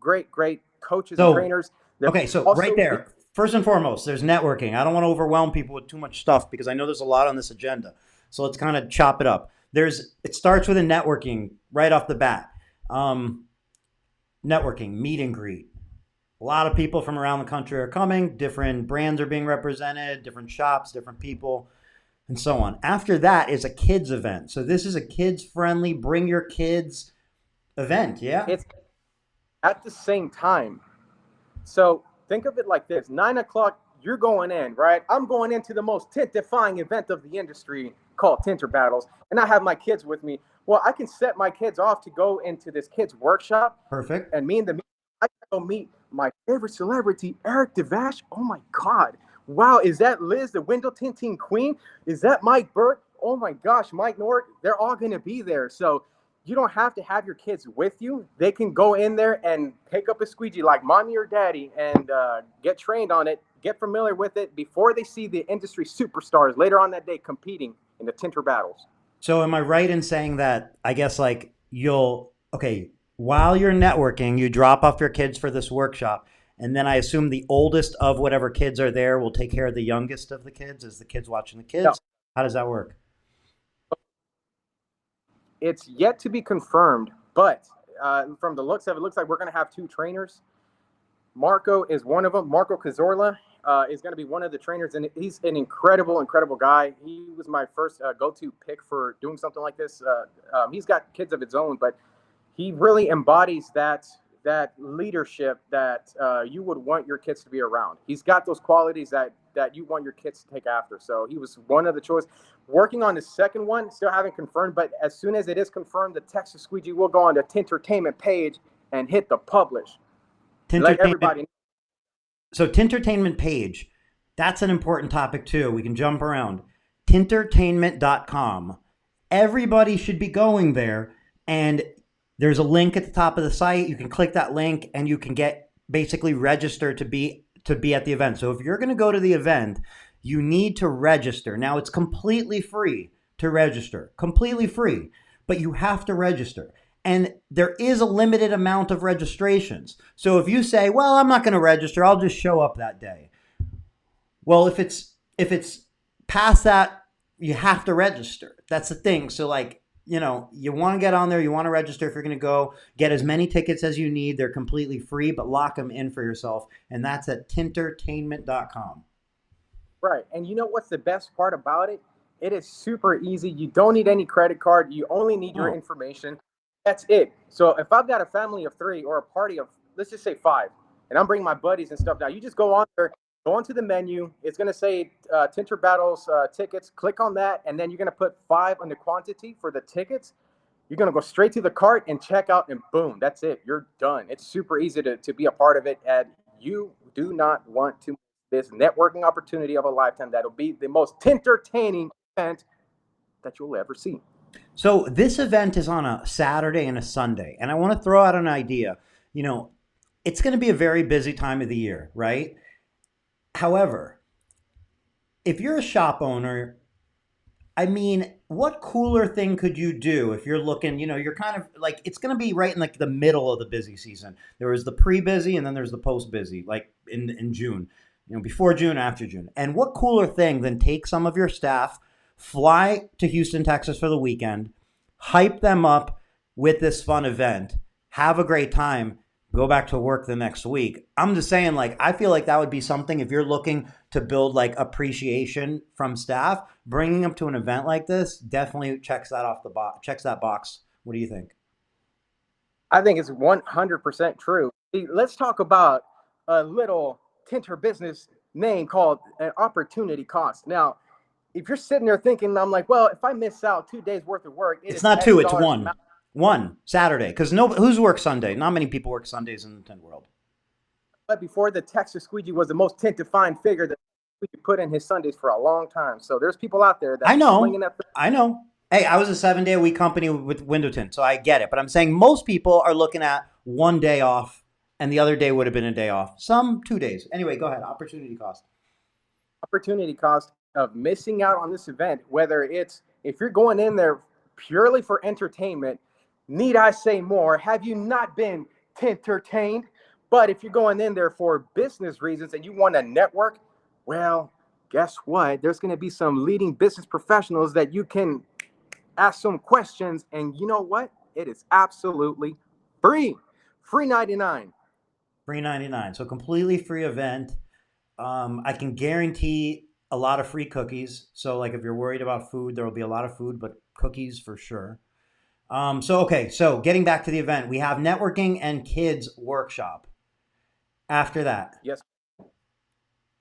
great coaches and trainers. Okay, so right there, first and foremost, there's networking. I don't want to overwhelm people with too much stuff because I know there's a lot on this agenda. So let's kind of chop it up. It starts with a networking right off the bat. Networking, meet and greet. A lot of people from around the country are coming. Different brands are being represented, different shops, different people, and so on. After that is a kids event. So this is a kids-friendly, bring your kids event, yeah? It's at the same time. So think of it like this. 9 o'clock, you're going in, right? I'm going into the most tint-defying event of the industry called Tinter Battles, and I have my kids with me. Well, I can set my kids off to go into this kids workshop. Perfect. And I can go meet my favorite celebrity, Eric Devash. Oh my God. Wow. Is that Liz, the window tinting queen? Is that Mike Burke? Oh my gosh, Mike Nord. They're all going to be there. So you don't have to have your kids with you. They can go in there and pick up a squeegee like mommy or daddy and get trained on it, get familiar with it before they see the industry superstars later on that day competing in the Tinter battles. So am I right in saying that, I guess, like, okay, while you're networking, you drop off your kids for this workshop, and then I assume the oldest of whatever kids are there will take care of the youngest of the kids as the kids watching the kids? No. How does that work? It's yet to be confirmed, but from the looks of it, looks like we're going to have 2 trainers. Marco is one of them. Marco Cazorla is going to be one of the trainers, and he's an incredible, incredible guy. He was my first go-to pick for doing something like this. He's got kids of his own, but he really embodies that leadership that you would want your kids to be around. He's got those qualities that you want your kids to take after. So he was one of the choice. Working on the second one, still haven't confirmed, but as soon as it is confirmed, the Texas Squeegee will go on the Tintertainment page and hit the publish. Let everybody know. So Tintertainment page, that's an important topic too. We can jump around. Tintertainment.com. Everybody should be going there, and there's a link at the top of the site. You can click that link and you can get basically registered to be at the event. So if you're going to go to the event, you need to register. Now, it's completely free to register, completely free, but you have to register. And there is a limited amount of registrations. So if you say, well, I'm not going to register, I'll just show up that day. Well, if it's past that, you have to register. That's the thing. So like, you want to get on there, you want to register if you're going to go, get as many tickets as you need. They're completely free, but lock them in for yourself. And that's at tintertainment.com. Right. And you know what's the best part about it? It is super easy. You don't need any credit card. You only need your information. That's it. So if I've got a family of 3 or a party of, let's just say 5, and I'm bringing my buddies and stuff now, you just go on there, go onto the menu. It's going to say Tinter Battles tickets. Click on that, and then you're going to put 5 on the quantity for the tickets. You're going to go straight to the cart and check out, and boom, that's it. You're done. It's super easy to be a part of it, and you do not want to miss this networking opportunity of a lifetime. That'll be the most entertaining event that you'll ever see. So this event is on a Saturday and a Sunday, and I want to throw out an idea. It's going to be a very busy time of the year, right? However, if you're a shop owner, I mean, what cooler thing could you do if you're looking, you're kind of like, it's going to be right in like the middle of the busy season. There is the pre-busy and then there's the post-busy, like in June, before June, after June. And what cooler thing than take some of your staff, fly to Houston, Texas for the weekend, hype them up with this fun event, have a great time, go back to work the next week. I'm just saying, like, I feel like that would be something if you're looking to build like appreciation from staff, bringing them to an event like this definitely checks that off the box, checks that box. What do you think? I think it's 100% true. See, let's talk about a little Tinter business name called an opportunity cost. Now, if you're sitting there thinking, I'm like, well, if I miss out 2 days worth of work, it's not 2, it's 1. One Saturday, because who's work Sunday? Not many people work Sundays in the tint world. But before the Texas Squeegee was the most tent-defined figure that we could put in his Sundays for a long time. So there's people out there that I know. Hey, I was a 7-day-a-week company with window tint, so I get it. But I'm saying most people are looking at 1 day off, and the other day would have been a day off. Some 2 days. Anyway, go ahead. Opportunity cost. Opportunity cost of missing out on this event, whether it's if you're going in there purely for entertainment. Need I say more? Have you not been entertained? But if you're going in there for business reasons and you want to network, well, guess what? There's going to be some leading business professionals that you can ask some questions. And you know what? It is absolutely free. Free 99. Free 99. So completely free event. I can guarantee a lot of free cookies. So like if you're worried about food, there will be a lot of food, but cookies for sure. So getting back to the event, we have networking and kids workshop. After that. Yes.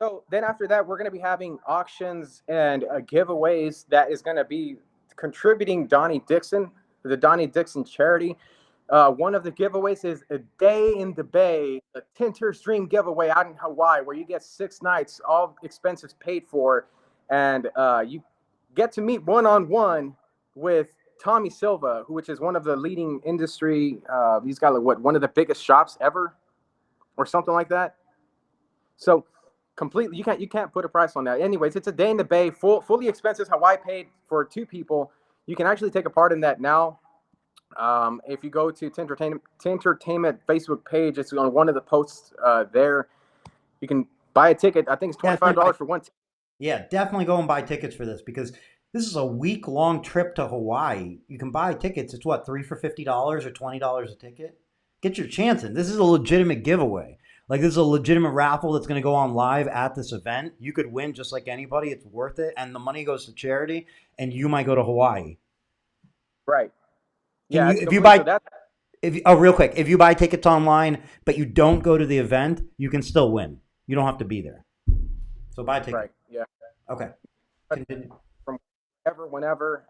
So then after that, we're going to be having auctions and giveaways that is going to be contributing Donnie Dixon, the Donnie Dixon charity. One of the giveaways is a day in the Bay, a Tinters Dream giveaway out in Hawaii, where you get 6 nights, all expenses paid for, and you get to meet one-on-one with Tommy Silva, which is one of the leading industry. He's got like one of the biggest shops ever, or something like that. So completely, you can't put a price on that. Anyways, it's a day in the Bay, fully expenses. Hawaii paid for 2 people. You can actually take a part in that now. If you go to Tintertainment Facebook page, it's on one of the posts there. You can buy a ticket. I think it's $25 for one ticket. Yeah, definitely go and buy tickets for this because this is a week-long trip to Hawaii. You can buy tickets. It's what, 3 for $50 or $20 a ticket? Get your chance in. This is a legitimate giveaway. Like, this is a legitimate raffle that's going to go on live at this event. You could win just like anybody. It's worth it. And the money goes to charity, and you might go to Hawaii. Right. Yeah. If you buy, real quick, if you buy tickets online, but you don't go to the event, you can still win. You don't have to be there. So buy tickets. Right. Yeah. Okay. Continue. From whenever,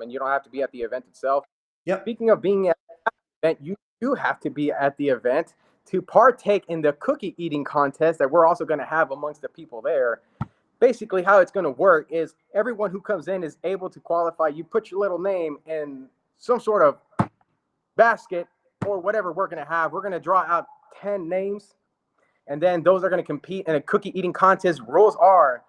and you don't have to be at the event itself. Yep. Speaking of being at the event, you do have to be at the event to partake in the cookie eating contest that we're also going to have amongst the people there. Basically, how it's going to work is everyone who comes in is able to qualify. You put your little name in some sort of basket or whatever we're going to have. We're going to draw out 10 names, and then those are going to compete in a cookie eating contest. Rules are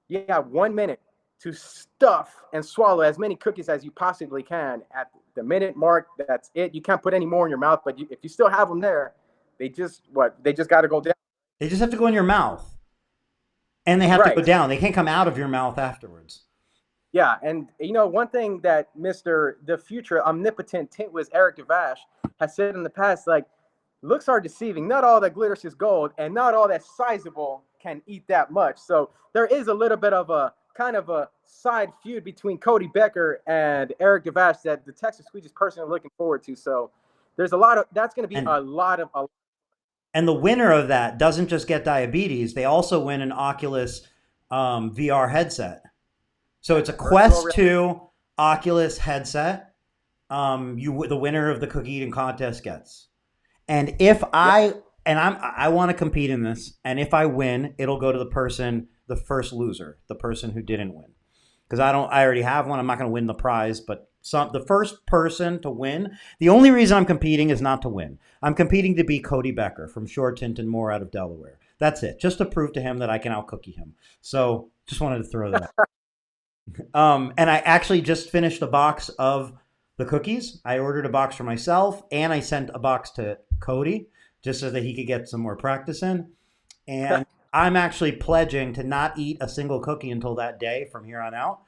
you have 1 minute to stuff and swallow as many cookies as you possibly can. At the minute mark, that's it. You can't put any more in your mouth, but if you still have them there, they just got to go down. They just have to go in your mouth. And they have to go down. They can't come out of your mouth afterwards. Yeah, and one thing that the future omnipotent Tint Wiz Eric Devash has said in the past, like, looks are deceiving. Not all that glitters is gold, and not all that sizable can eat that much. So there is a little bit of a kind of a side feud between Cody Becker and Eric Devash that the Texas Squeeze is personally looking forward to. So there's that's going to be a lot of. And the winner of that doesn't just get diabetes. They also win an Oculus VR headset. So it's a Quest 2 Oculus headset. The winner of the cookie eating contest gets. And if I want to compete in this, and if I win, it'll go to the first loser, the person who didn't win. Because I already have one. I'm not going to win the prize, but the first person to win. The only reason I'm competing is not to win. I'm competing to beat Cody Becker from Shore Tint and More out of Delaware. That's it. Just to prove to him that I can out-cookie him. So just wanted to throw that. And I actually just finished a box of the cookies. I ordered a box for myself, and I sent a box to Cody just so that he could get some more practice in. And I'm actually pledging to not eat a single cookie until that day from here on out,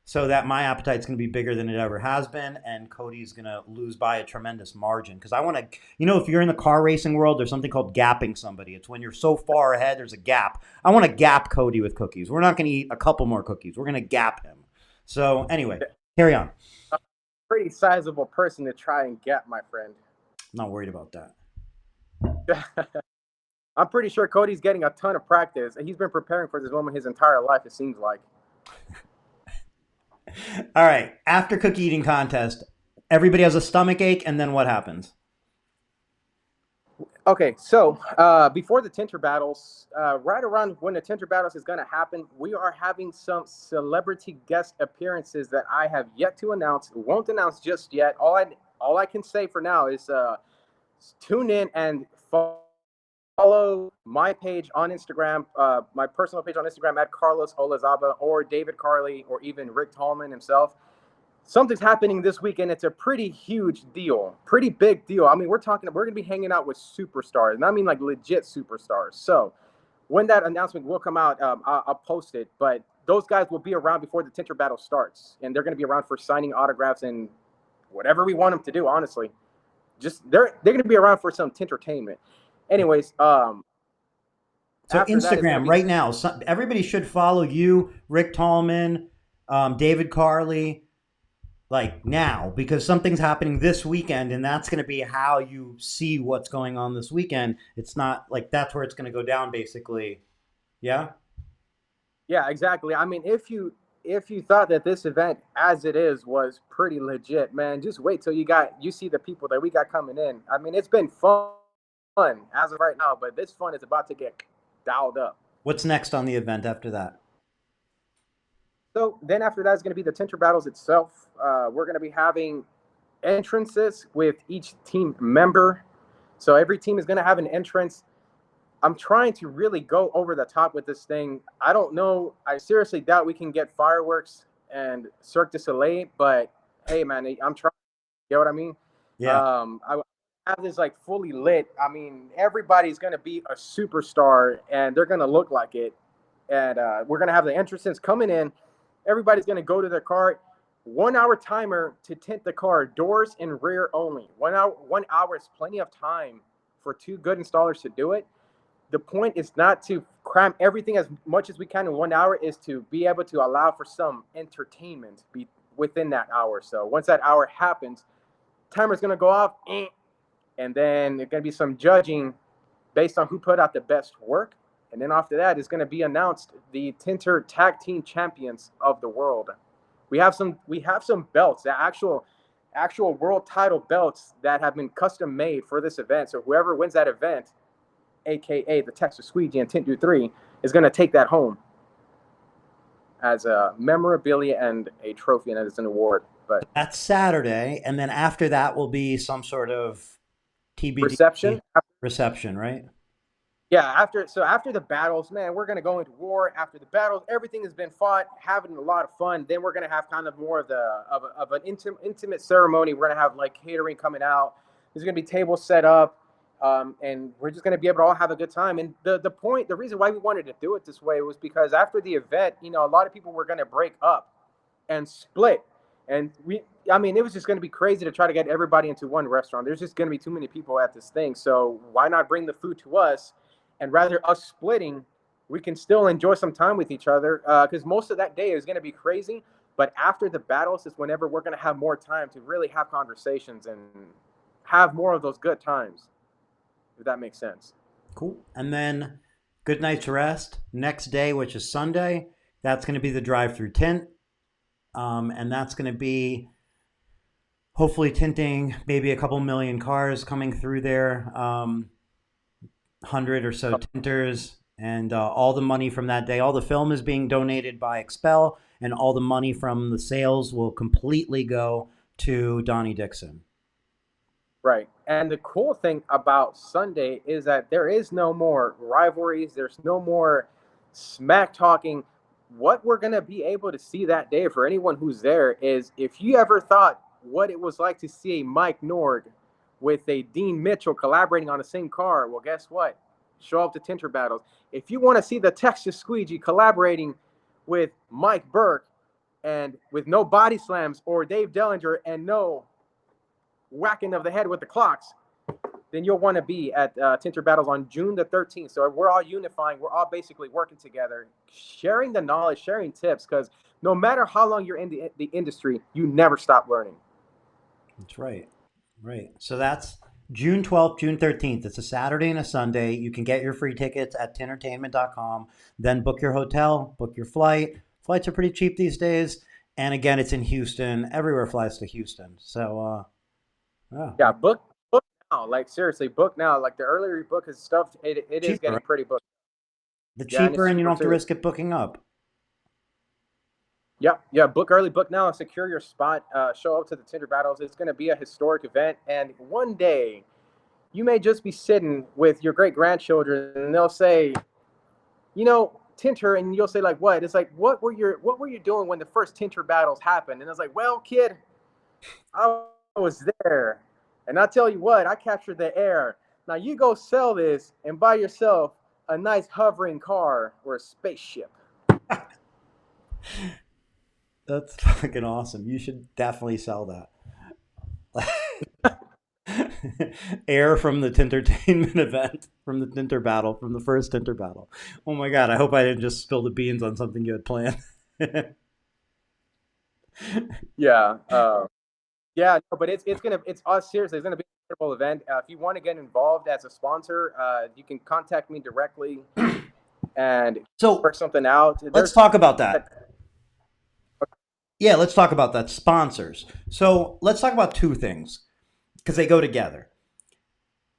so that my appetite's going to be bigger than it ever has been, and Cody's going to lose by a tremendous margin. Because I want to, if you're in the car racing world, there's something called gapping somebody. It's when you're so far ahead, there's a gap. I want to gap Cody with cookies. We're not going to eat a couple more cookies. We're going to gap him. So anyway, carry on. A pretty sizable person to try and gap, my friend. I'm not worried about that. I'm pretty sure Cody's getting a ton of practice, and he's been preparing for this moment his entire life, it seems like. All right. After cookie eating contest, everybody has a stomach ache, and then what happens? Okay, so before the Tinter battles, right around when the Tinter battles is going to happen, we are having some celebrity guest appearances that I have yet to announce. Won't announce just yet. All I can say for now is tune in and follow my page on Instagram, my personal page on Instagram at Carlos Olazaba, or David Carley, or even Rick Tallman himself. Something's happening this weekend. It's a pretty huge deal, pretty big deal. I mean, we're going to be hanging out with superstars, and I mean like legit superstars. So when that announcement will come out, I'll post it. But those guys will be around before the Tinter battle starts, and they're going to be around for signing autographs and whatever we want them to do. Honestly, just they're going to be around for some Tintertainment. Anyways, so Instagram right now, everybody should follow you, Rick Tallman, David Carley, like now, because something's happening this weekend, and that's going to be how you see what's going on this weekend. It's not like that's where it's going to go down, basically. Yeah. Yeah, exactly. I mean, if you thought that this event as it is was pretty legit, man, just wait till you see the people that we got coming in. I mean, it's been fun as of right now, but this fun is about to get dialed up. What's next on the event after that? So then after that is going to be the Tinter battles itself. We're going to be having entrances with each team member. So every team is going to have an entrance. I'm trying to really go over the top with this thing. I don't know. I seriously doubt we can get fireworks and Cirque du Soleil, but hey, man, I'm trying. You know what I mean? Yeah. I have this like fully lit. I mean, everybody's gonna be a superstar, and they're gonna look like it. And we're gonna have the entrances coming in. Everybody's gonna go to their car. 1 hour timer to tint the car, doors and rear only. 1 hour. 1 hour is plenty of time for 2 good installers to do it. The point is not to cram everything as much as we can in 1 hour, is to be able to allow for some entertainment within that hour. So once that hour happens, timer's going to go off, and then there's going to be some judging based on who put out the best work. And then after that, it's going to be announced the Tinter Tag Team Champions of the world. We have some belts, the actual world title belts that have been custom made for this event. So whoever wins that event, aka the Texas Squeegee and Tint 3, is going to take that home as a memorabilia and a trophy and as an award. But That's Saturday, and then after that will be some sort of TBD reception, right? Yeah, after the battles, man, we're gonna go into war. After the battles, everything has been fought, having a lot of fun. Then we're gonna have kind of more of an intimate ceremony. We're gonna have like catering coming out. There's gonna be tables set up, and we're just gonna be able to all have a good time. And the reason why we wanted to do it this way was because after the event, a lot of people were gonna break up and split. And it was just going to be crazy to try to get everybody into one restaurant. There's just going to be too many people at this thing. So why not bring the food to us? And rather us splitting, we can still enjoy some time with each other, because most of that day is going to be crazy. But after the battles is whenever we're going to have more time to really have conversations and have more of those good times, if that makes sense. Cool. And then good night's rest. Next day, which is Sunday, that's going to be the drive-through tint. And that's going to be hopefully tinting maybe a couple million cars coming through there, 100 or so tinters, and all the money from that day, all the film is being donated by Expel, and all the money from the sales will completely go to Donnie Dixon. Right. And the cool thing about Sunday is that there is no more rivalries. There's no more smack talking. What we're going to be able to see that day for anyone who's there is, if you ever thought what it was like to see a Mike Nord with a Dean Mitchell collaborating on the same car, well, guess what? Show up to Tinter Battles. If you want to see the Texas Squeegee collaborating with Mike Burke and with no body slams, or Dave Dellinger and no whacking of the head with the clocks, then you'll want to be at Tinter Battles on June the 13th. So we're all unifying. We're all basically working together, sharing the knowledge, sharing tips, because no matter how long you're in the industry, you never stop learning. That's right. Right. So that's June 12th, June 13th. It's a Saturday and a Sunday. You can get your free tickets at tintertainment.com. Then book your hotel, book your flight. Flights are pretty cheap these days. And again, it's in Houston. Everywhere flies to Houston. So, yeah, book now. Like, seriously, book now. Like, the earlier you book his stuff, it is getting pretty booked. The cheaper, and you don't have to risk it booking up. Yeah. Book early, book now, and secure your spot. Show up to the Tinter Battles. It's going to be a historic event, and one day you may just be sitting with your great grandchildren, and they'll say, Tinter, and you'll say, like, what? It's like, what were you doing when the first Tinter Battles happened? And it's like, well, kid, I was there, and I tell you what, I captured the air. Now you go sell this and buy yourself a nice hovering car or a spaceship. That's fucking awesome. You should definitely sell that. Air from the Tintertainment event, from the Tinter battle, from the first Tinter battle. Oh my God, I hope I didn't just spill the beans on something you had planned. Yeah. But it's seriously, it's gonna be an incredible event. If you want to get involved as a sponsor, you can contact me directly and work something out. Let's talk about that. Yeah, let's talk about that. Sponsors. So let's talk about two things, because they go together.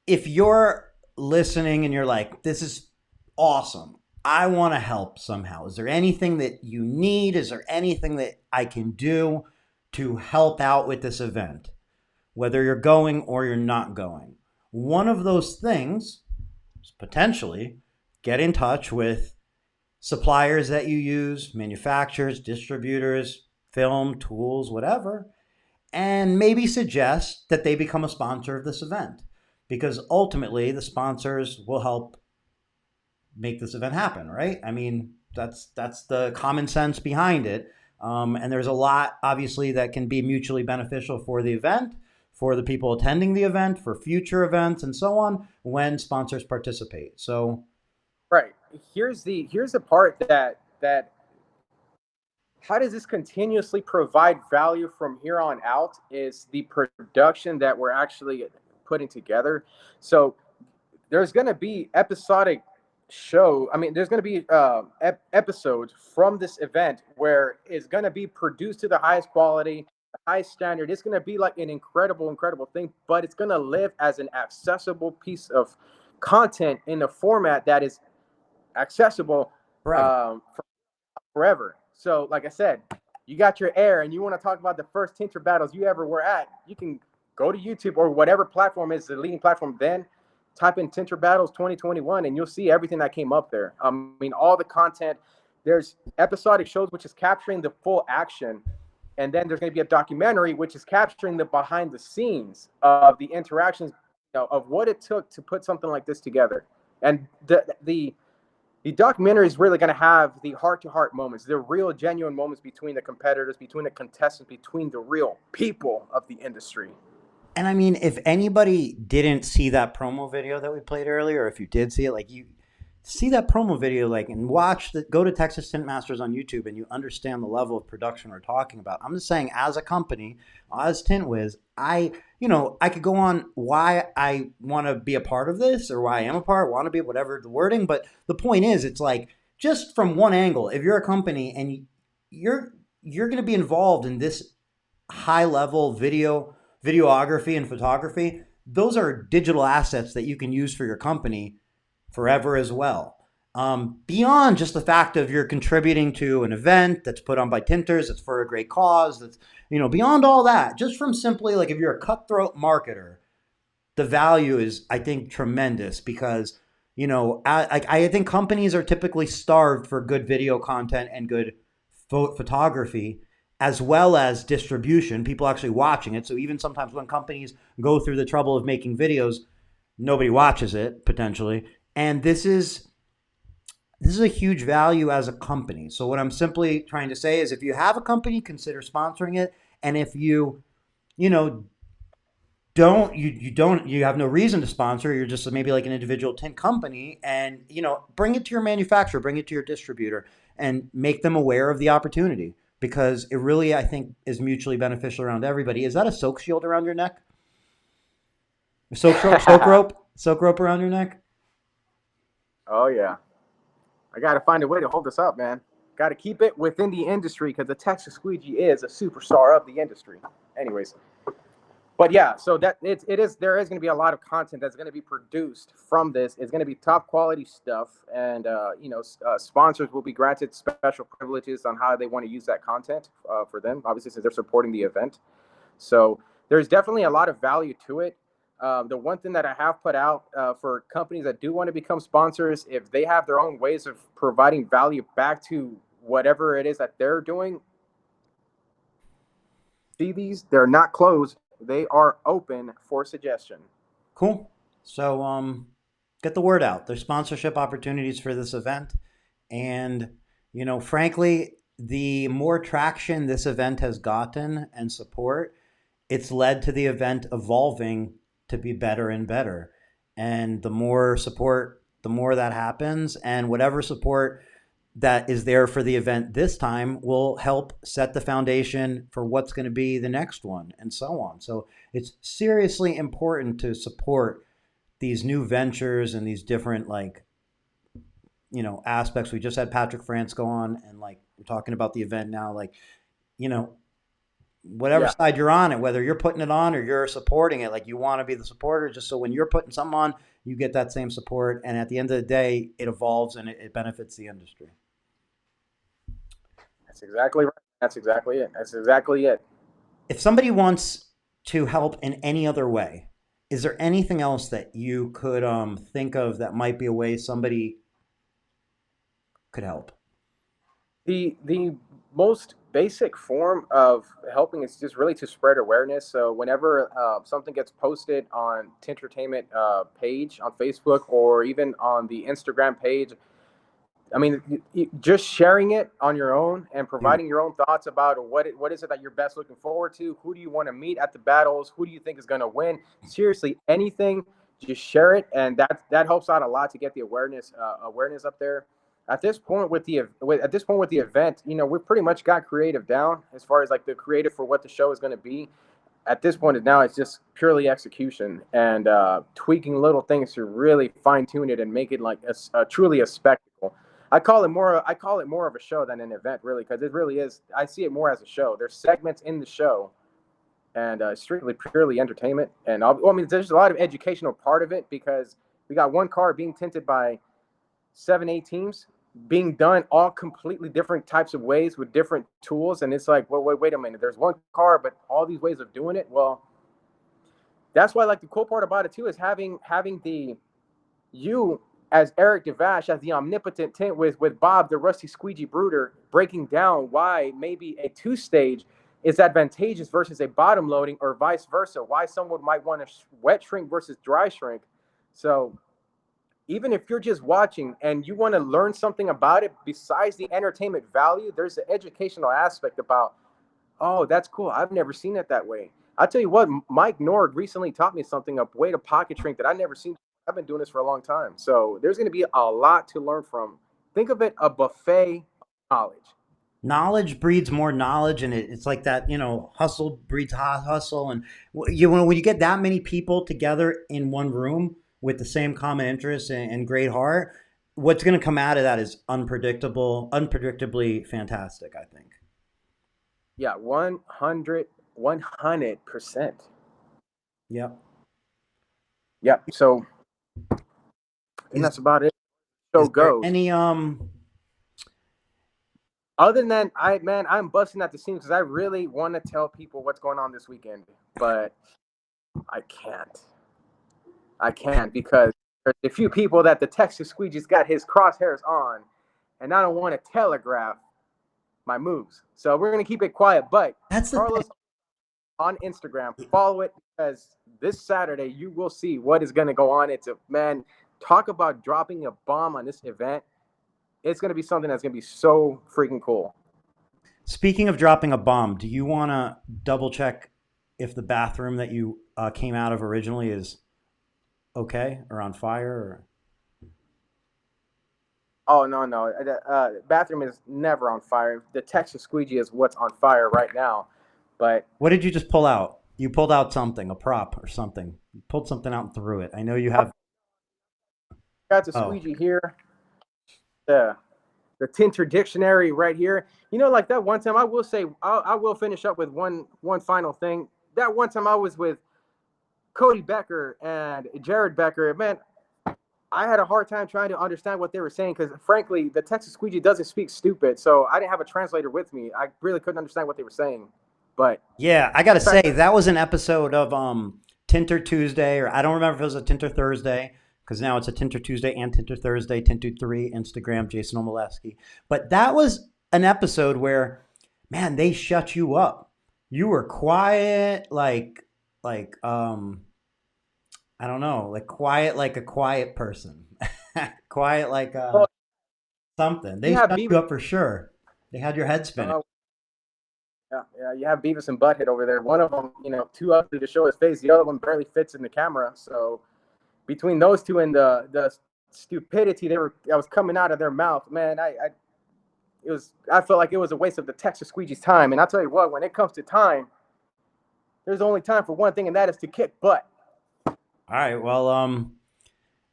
If you're listening and you're like, this is awesome, I want to help somehow. Is there anything that you need? Is there anything that I can do to help out with this event, whether you're going or you're not going? One of those things is potentially get in touch with suppliers that you use, manufacturers, distributors, film, tools, whatever, and maybe suggest that they become a sponsor of this event, because ultimately the sponsors will help make this event happen, right? I mean, that's the common sense behind it. And there's a lot, obviously, that can be mutually beneficial for the event, for the people attending the event, for future events, and so on when sponsors participate. So, Right. Here's the part that how does this continuously provide value from here on out is the production that we're actually putting together. So there's going to be episodic show. I mean, there's going to be episodes from this event where it's going to be produced to the highest quality, the highest standard. It's going to be like an incredible thing, but it's going to live as an accessible piece of content in a format that is accessible right. forever. So, like I said, you got your air and you want to talk about the first Tinter battles you ever were at, you can go to YouTube or whatever platform is the leading platform then, type in Tinter Battles 2021 and you'll see everything that came up there. I mean, all the content. There's episodic shows which is capturing the full action. And then there's going to be a documentary which is capturing the behind the scenes of the interactions, of what it took to put something like this together. And the documentary is really going to have the heart-to-heart moments, the real, genuine moments between the competitors, between the contestants, between the real people of the industry. And I mean, if anybody didn't see that promo video that we played earlier, or if you did see it, like you see that promo video, like, and go to Texas Tint Masters on YouTube and you understand the level of production we're talking about. I'm just saying, as a company, as Tint Wiz, I could go on why I want to be a part of this or why I am a part, want to be, whatever the wording. But the point is, it's like, just from one angle, if you're a company and you're going to be involved in this high level videography and photography, those are digital assets that you can use for your company forever as well. Beyond just the fact of you're contributing to an event that's put on by Tinters, that's for a great cause, that's, beyond all that, just from simply, like, if you're a cutthroat marketer, the value is, I think, tremendous because, I think companies are typically starved for good video content and good photography, as well as distribution, people actually watching it. So even sometimes when companies go through the trouble of making videos, nobody watches it potentially. And this is a huge value as a company. So what I'm simply trying to say is, if you have a company, consider sponsoring it. And if you you have no reason to sponsor, you're just maybe like an individual tint company, and bring it to your manufacturer, bring it to your distributor, and make them aware of the opportunity, because it really, I think, is mutually beneficial around everybody. Is that a soak shield around your neck? Soak rope around your neck? Oh, yeah. I got to find a way to hold this up, man. Got to keep it within the industry because the Texas Squeegee is a superstar of the industry. Anyways. But yeah, so there is going to be a lot of content that's going to be produced from this. It's going to be top quality stuff, and sponsors will be granted special privileges on how they want to use that content for them. Obviously, since they're supporting the event, so there's definitely a lot of value to it. The one thing that I have put out for companies that do want to become sponsors, if they have their own ways of providing value back to whatever it is that they're doing, see these, they're not closed. They are open for suggestion. Cool. So get the word out. There's sponsorship opportunities for this event. And, frankly, the more traction this event has gotten and support, it's led to the event evolving to be better and better. And the more support, the more that happens. And whatever support that is there for the event this time will help set the foundation for what's going to be the next one, and so on. So it's seriously important to support these new ventures and these different, aspects. We just had Patrick France go on, and we're talking about the event now. whatever Yeah, side you're on it, whether you're putting it on or you're supporting it, like you want to be the supporter, just so when you're putting something on, you get that same support. And at the end of the day, it evolves and it benefits the industry. that's exactly right. That's exactly it. That's exactly it. If somebody wants to help in any other way, is there anything else that you could think of that might be a way somebody could help? The most basic form of helping is just really to spread awareness. So whenever something gets posted on Tintertainment page on Facebook or even on the Instagram page, I mean, just sharing it on your own and providing your own thoughts about what is it that you're best looking forward to? Who do you want to meet at the battles? Who do you think is going to win? Seriously, anything, just share it, and that helps out a lot to get the awareness up there. At this point with the event, you know, we've pretty much got creative down as far as like the creative for what the show is going to be. At this point now, it's just purely execution and tweaking little things to really fine tune it and make it like truly a spectacle. I call it more of a show than an event, really, because it really is. I see it more as a show. There's segments in the show, and strictly purely entertainment. And I mean, there's a lot of educational part of it because we got one car being tinted by 7, 8 teams, being done all completely different types of ways with different tools. And it's like, well, wait a minute. There's one car, but all these ways of doing it. Well, that's why, like, the cool part about it too is having the you as Eric Devash as the omnipotent tint with Bob the rusty squeegee brooder breaking down why maybe a 2-stage is advantageous versus a bottom loading or vice versa, why someone might want to wet shrink versus dry shrink. So even if you're just watching and you want to learn something about it besides the entertainment value, there's an educational aspect about, oh, that's cool, I've never seen it that way. I'll tell you what, Mike Nord recently taught me something, a way to pocket shrink that I've never seen. I've been doing this for a long time. So there's going to be a lot to learn from. Think of it a buffet of knowledge. Knowledge breeds more knowledge, and it's like that, hustle breeds hustle. And when you get that many people together in one room with the same common interests and great heart, what's going to come out of that is unpredictably fantastic, I think. Yeah, 100%. Yep. Yep. So I think that's about it. So goes. Any other than I'm busting at the seams because I really want to tell people what's going on this weekend, but I can't because there's a few people that the Texas Squeegee's got his crosshairs on, and I don't want to telegraph my moves. So we're gonna keep it quiet. But that's Carlos on Instagram, follow it because this Saturday you will see what is gonna go on. It's talk about dropping a bomb on this event. It's going to be something that's going to be so freaking cool. Speaking of dropping a bomb, do you want to double check if the bathroom that you came out of originally is okay or on fire? Or? Oh, no. The bathroom is never on fire. The Texas Squeegee is what's on fire right now. But what did you just pull out? You pulled out something, a prop or something. You pulled something out and threw it. I know you have. Got the squeegee here. The Tinter dictionary right here. Like that one time, I will say, I will finish up with one final thing. That one time I was with Cody Becker and Jared Becker, man, I had a hard time trying to understand what they were saying because, frankly, the Texas Squeegee doesn't speak stupid, so I didn't have a translator with me. I really couldn't understand what they were saying. But yeah, I got to say, that was an episode of Tinter Tuesday, or I don't remember if it was a Tinter Thursday, because now it's a Tinter Tuesday and Tinter Thursday, Tinter 3, Instagram, Jason Omaleski. But that was an episode where, man, they shut you up. You were quiet, like I don't know, like quiet like a quiet person. Quiet like something. They shut you up for sure. They had your head spinning. Yeah, you have Beavis and Butthead over there. One of them, too ugly to show his face. The other one barely fits in the camera, so... Between those two and the stupidity that was coming out of their mouth, man, I felt like it was a waste of the Texas Squeegee's time. And I'll tell you what, when it comes to time, there's only time for one thing, and that is to kick butt. All right, well,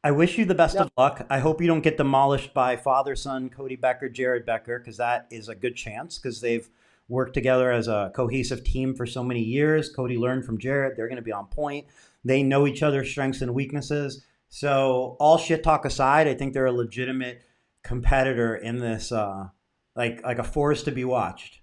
I wish you the best of luck. I hope you don't get demolished by father, son, Cody Becker, Jared Becker, because that is a good chance because they've worked together as a cohesive team for so many years. Cody learned from Jarrett. They're going to be on point. They know each other's strengths and weaknesses. So all shit talk aside, I think they're a legitimate competitor in this, like a force to be watched.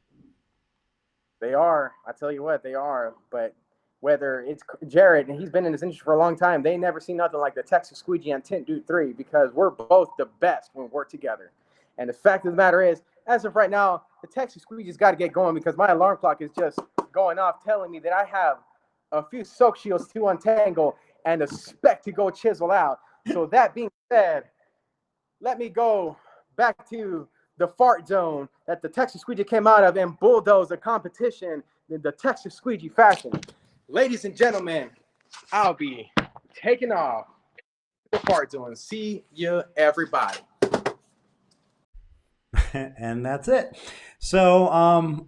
They are. I tell you what, they are. But whether it's Jared, and he's been in this industry for a long time, they never see nothing like the Texas Squeegee and Tint Dude 3 because we're both the best when we're together. And the fact of the matter is, as of right now, the Texas Squeegee's got to get going because my alarm clock is just going off telling me that I have a few soak shields to untangle and a speck to go chisel out. So that being said, let me go back to the fart zone that the Texas Squeegee came out of and bulldoze a competition in the Texas Squeegee fashion. Ladies and gentlemen, I'll be taking off the fart zone. See you, everybody. And that's it. So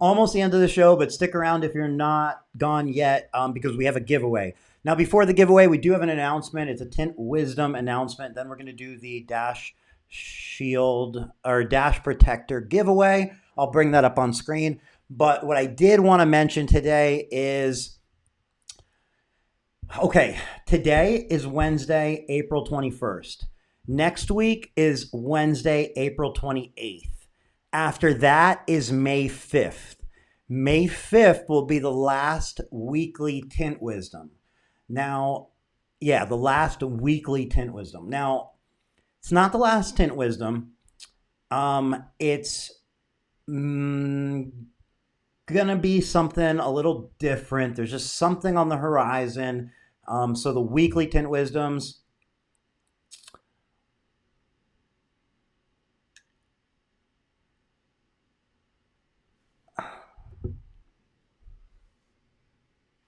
almost the end of the show, but stick around if you're not gone yet because we have a giveaway. Now, before the giveaway, we do have an announcement. It's a Tint Wisdom announcement. Then we're going to do the Dash Shield or Dash Protector giveaway. I'll bring that up on screen. But what I did want to mention today is, okay, today is Wednesday, April 21st. Next week is Wednesday, April 28th. After that is May 5th. May 5th will be the last weekly Tint Wisdom. Now, yeah, the last weekly Tint Wisdom. Now, it's not the last Tint Wisdom. It's going to be something a little different. There's just something on the horizon. So the weekly Tint Wisdoms,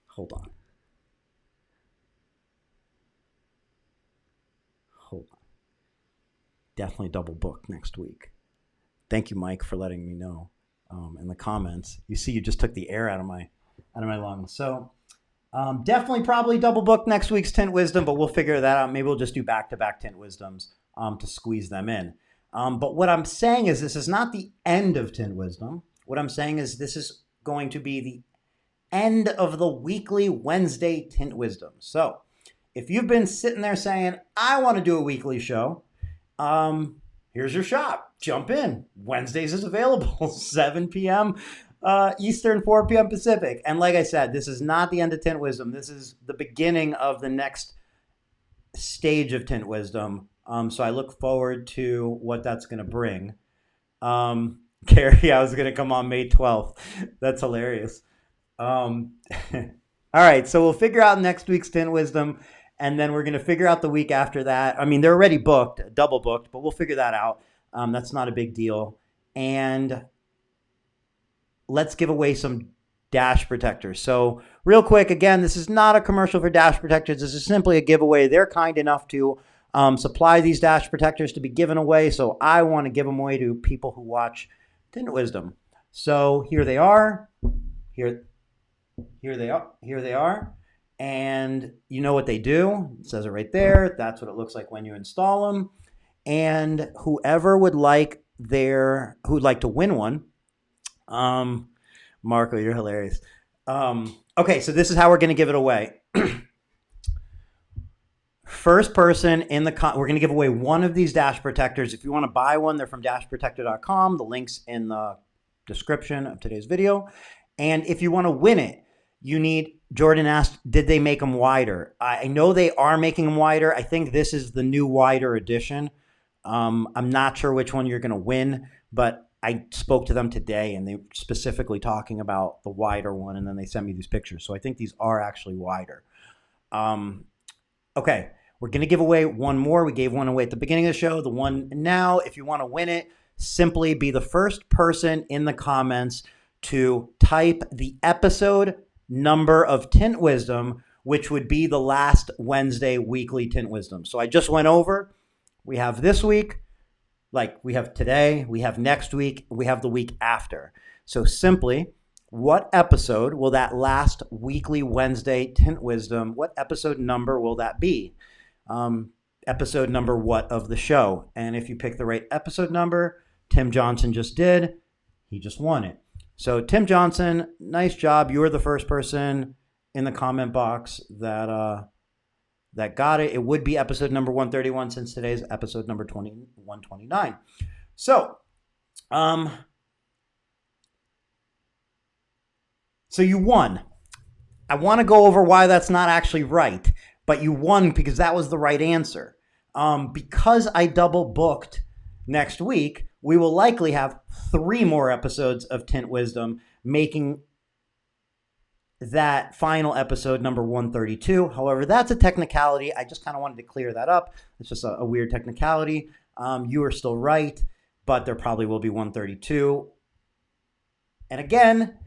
hold on. Definitely double booked next week. Thank you, Mike, for letting me know in the comments. You see, you just took the air out of my lungs. So definitely probably double booked next week's Tint Wisdom, but we'll figure that out. Maybe we'll just do back-to-back Tint Wisdoms to squeeze them in. But what I'm saying is this is not the end of Tint Wisdom. What I'm saying is this is going to be the end of the weekly Wednesday Tint Wisdom. So if you've been sitting there saying, I want to do a weekly show, here's your shot. Jump in. Wednesdays is available, 7 p.m. Eastern, 4 p.m. Pacific. And like I said, this is not the end of Tint Wisdom. This is the beginning of the next stage of Tint Wisdom. So I look forward to what that's going to bring. Carrie, I was going to come on May 12th. That's hilarious. All right, so we'll figure out next week's Tint Wisdom. And then we're going to figure out the week after that. I mean, they're already booked, double booked, but we'll figure that out. That's not a big deal. And let's give away some dash protectors. So real quick, again, this is not a commercial for dash protectors. This is simply a giveaway. They're kind enough to supply these dash protectors to be given away. So I want to give them away to people who watch Tint Wisdom. So here they are. Here they are. Here they are. And you know what they do. It says it right there. That's what it looks like when you install them. And whoever would like who'd like to win one, Marco, you're hilarious. Okay, so this is how we're going to give it away. First person in the we're going to give away one of these dash protectors. If you want to buy one, they're from dashprotector.com. The link's in the description of today's video. And if you want to win it, you need, Jordan asked, did they make them wider? I know they are making them wider. I think this is the new wider edition. I'm not sure which one you're going to win, but I spoke to them today and they were specifically talking about the wider one, and then they sent me these pictures. So I think these are actually wider. Okay, we're going to give away one more. We gave one away at the beginning of the show. The one now, if you want to win it, simply be the first person in the comments to type the episode number of Tint Wisdom, which would be the last Wednesday weekly Tint Wisdom. So I just went over. We have this week, like we have today, we have next week, we have the week after. So simply, what episode will that last weekly Wednesday Tint Wisdom, what episode number will that be? Episode number what of the show? And if you pick the right episode number, Tim Johnson just did, he just won it. So Tim Johnson, nice job. You were the first person in the comment box that got it. It would be episode number 131 since today's episode number 129. So, so you won. I want to go over why that's not actually right, but you won because that was the right answer. Because I double booked next week, we will likely have 3 more episodes of Tint Wisdom, making that final episode number 132. However, that's a technicality. I just kind of wanted to clear that up. It's just a weird technicality. You are still right, but there probably will be 132. And again,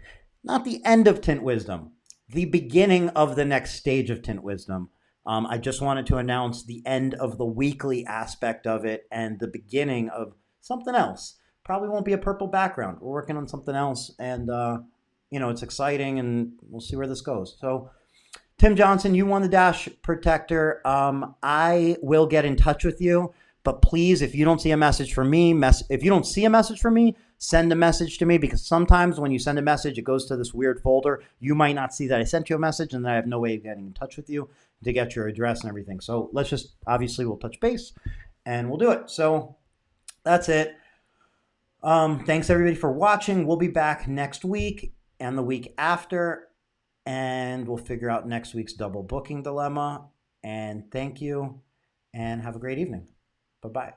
not the end of Tint Wisdom, the beginning of the next stage of Tint Wisdom. I just wanted to announce the end of the weekly aspect of it and the beginning of something else. Probably won't be a purple background. We're working on something else, and it's exciting, and we'll see where this goes. So, Tim Johnson, you won the Dash Protector. I will get in touch with you, but please, if you don't see a message from me, send a message to me, because sometimes when you send a message, it goes to this weird folder. You might not see that I sent you a message, and then I have no way of getting in touch with you to get your address and everything. So let's just, obviously, we'll touch base, and we'll do it. So that's it. Thanks, everybody, for watching. We'll be back next week and the week after, and we'll figure out next week's double booking dilemma. And thank you, and have a great evening. Bye-bye.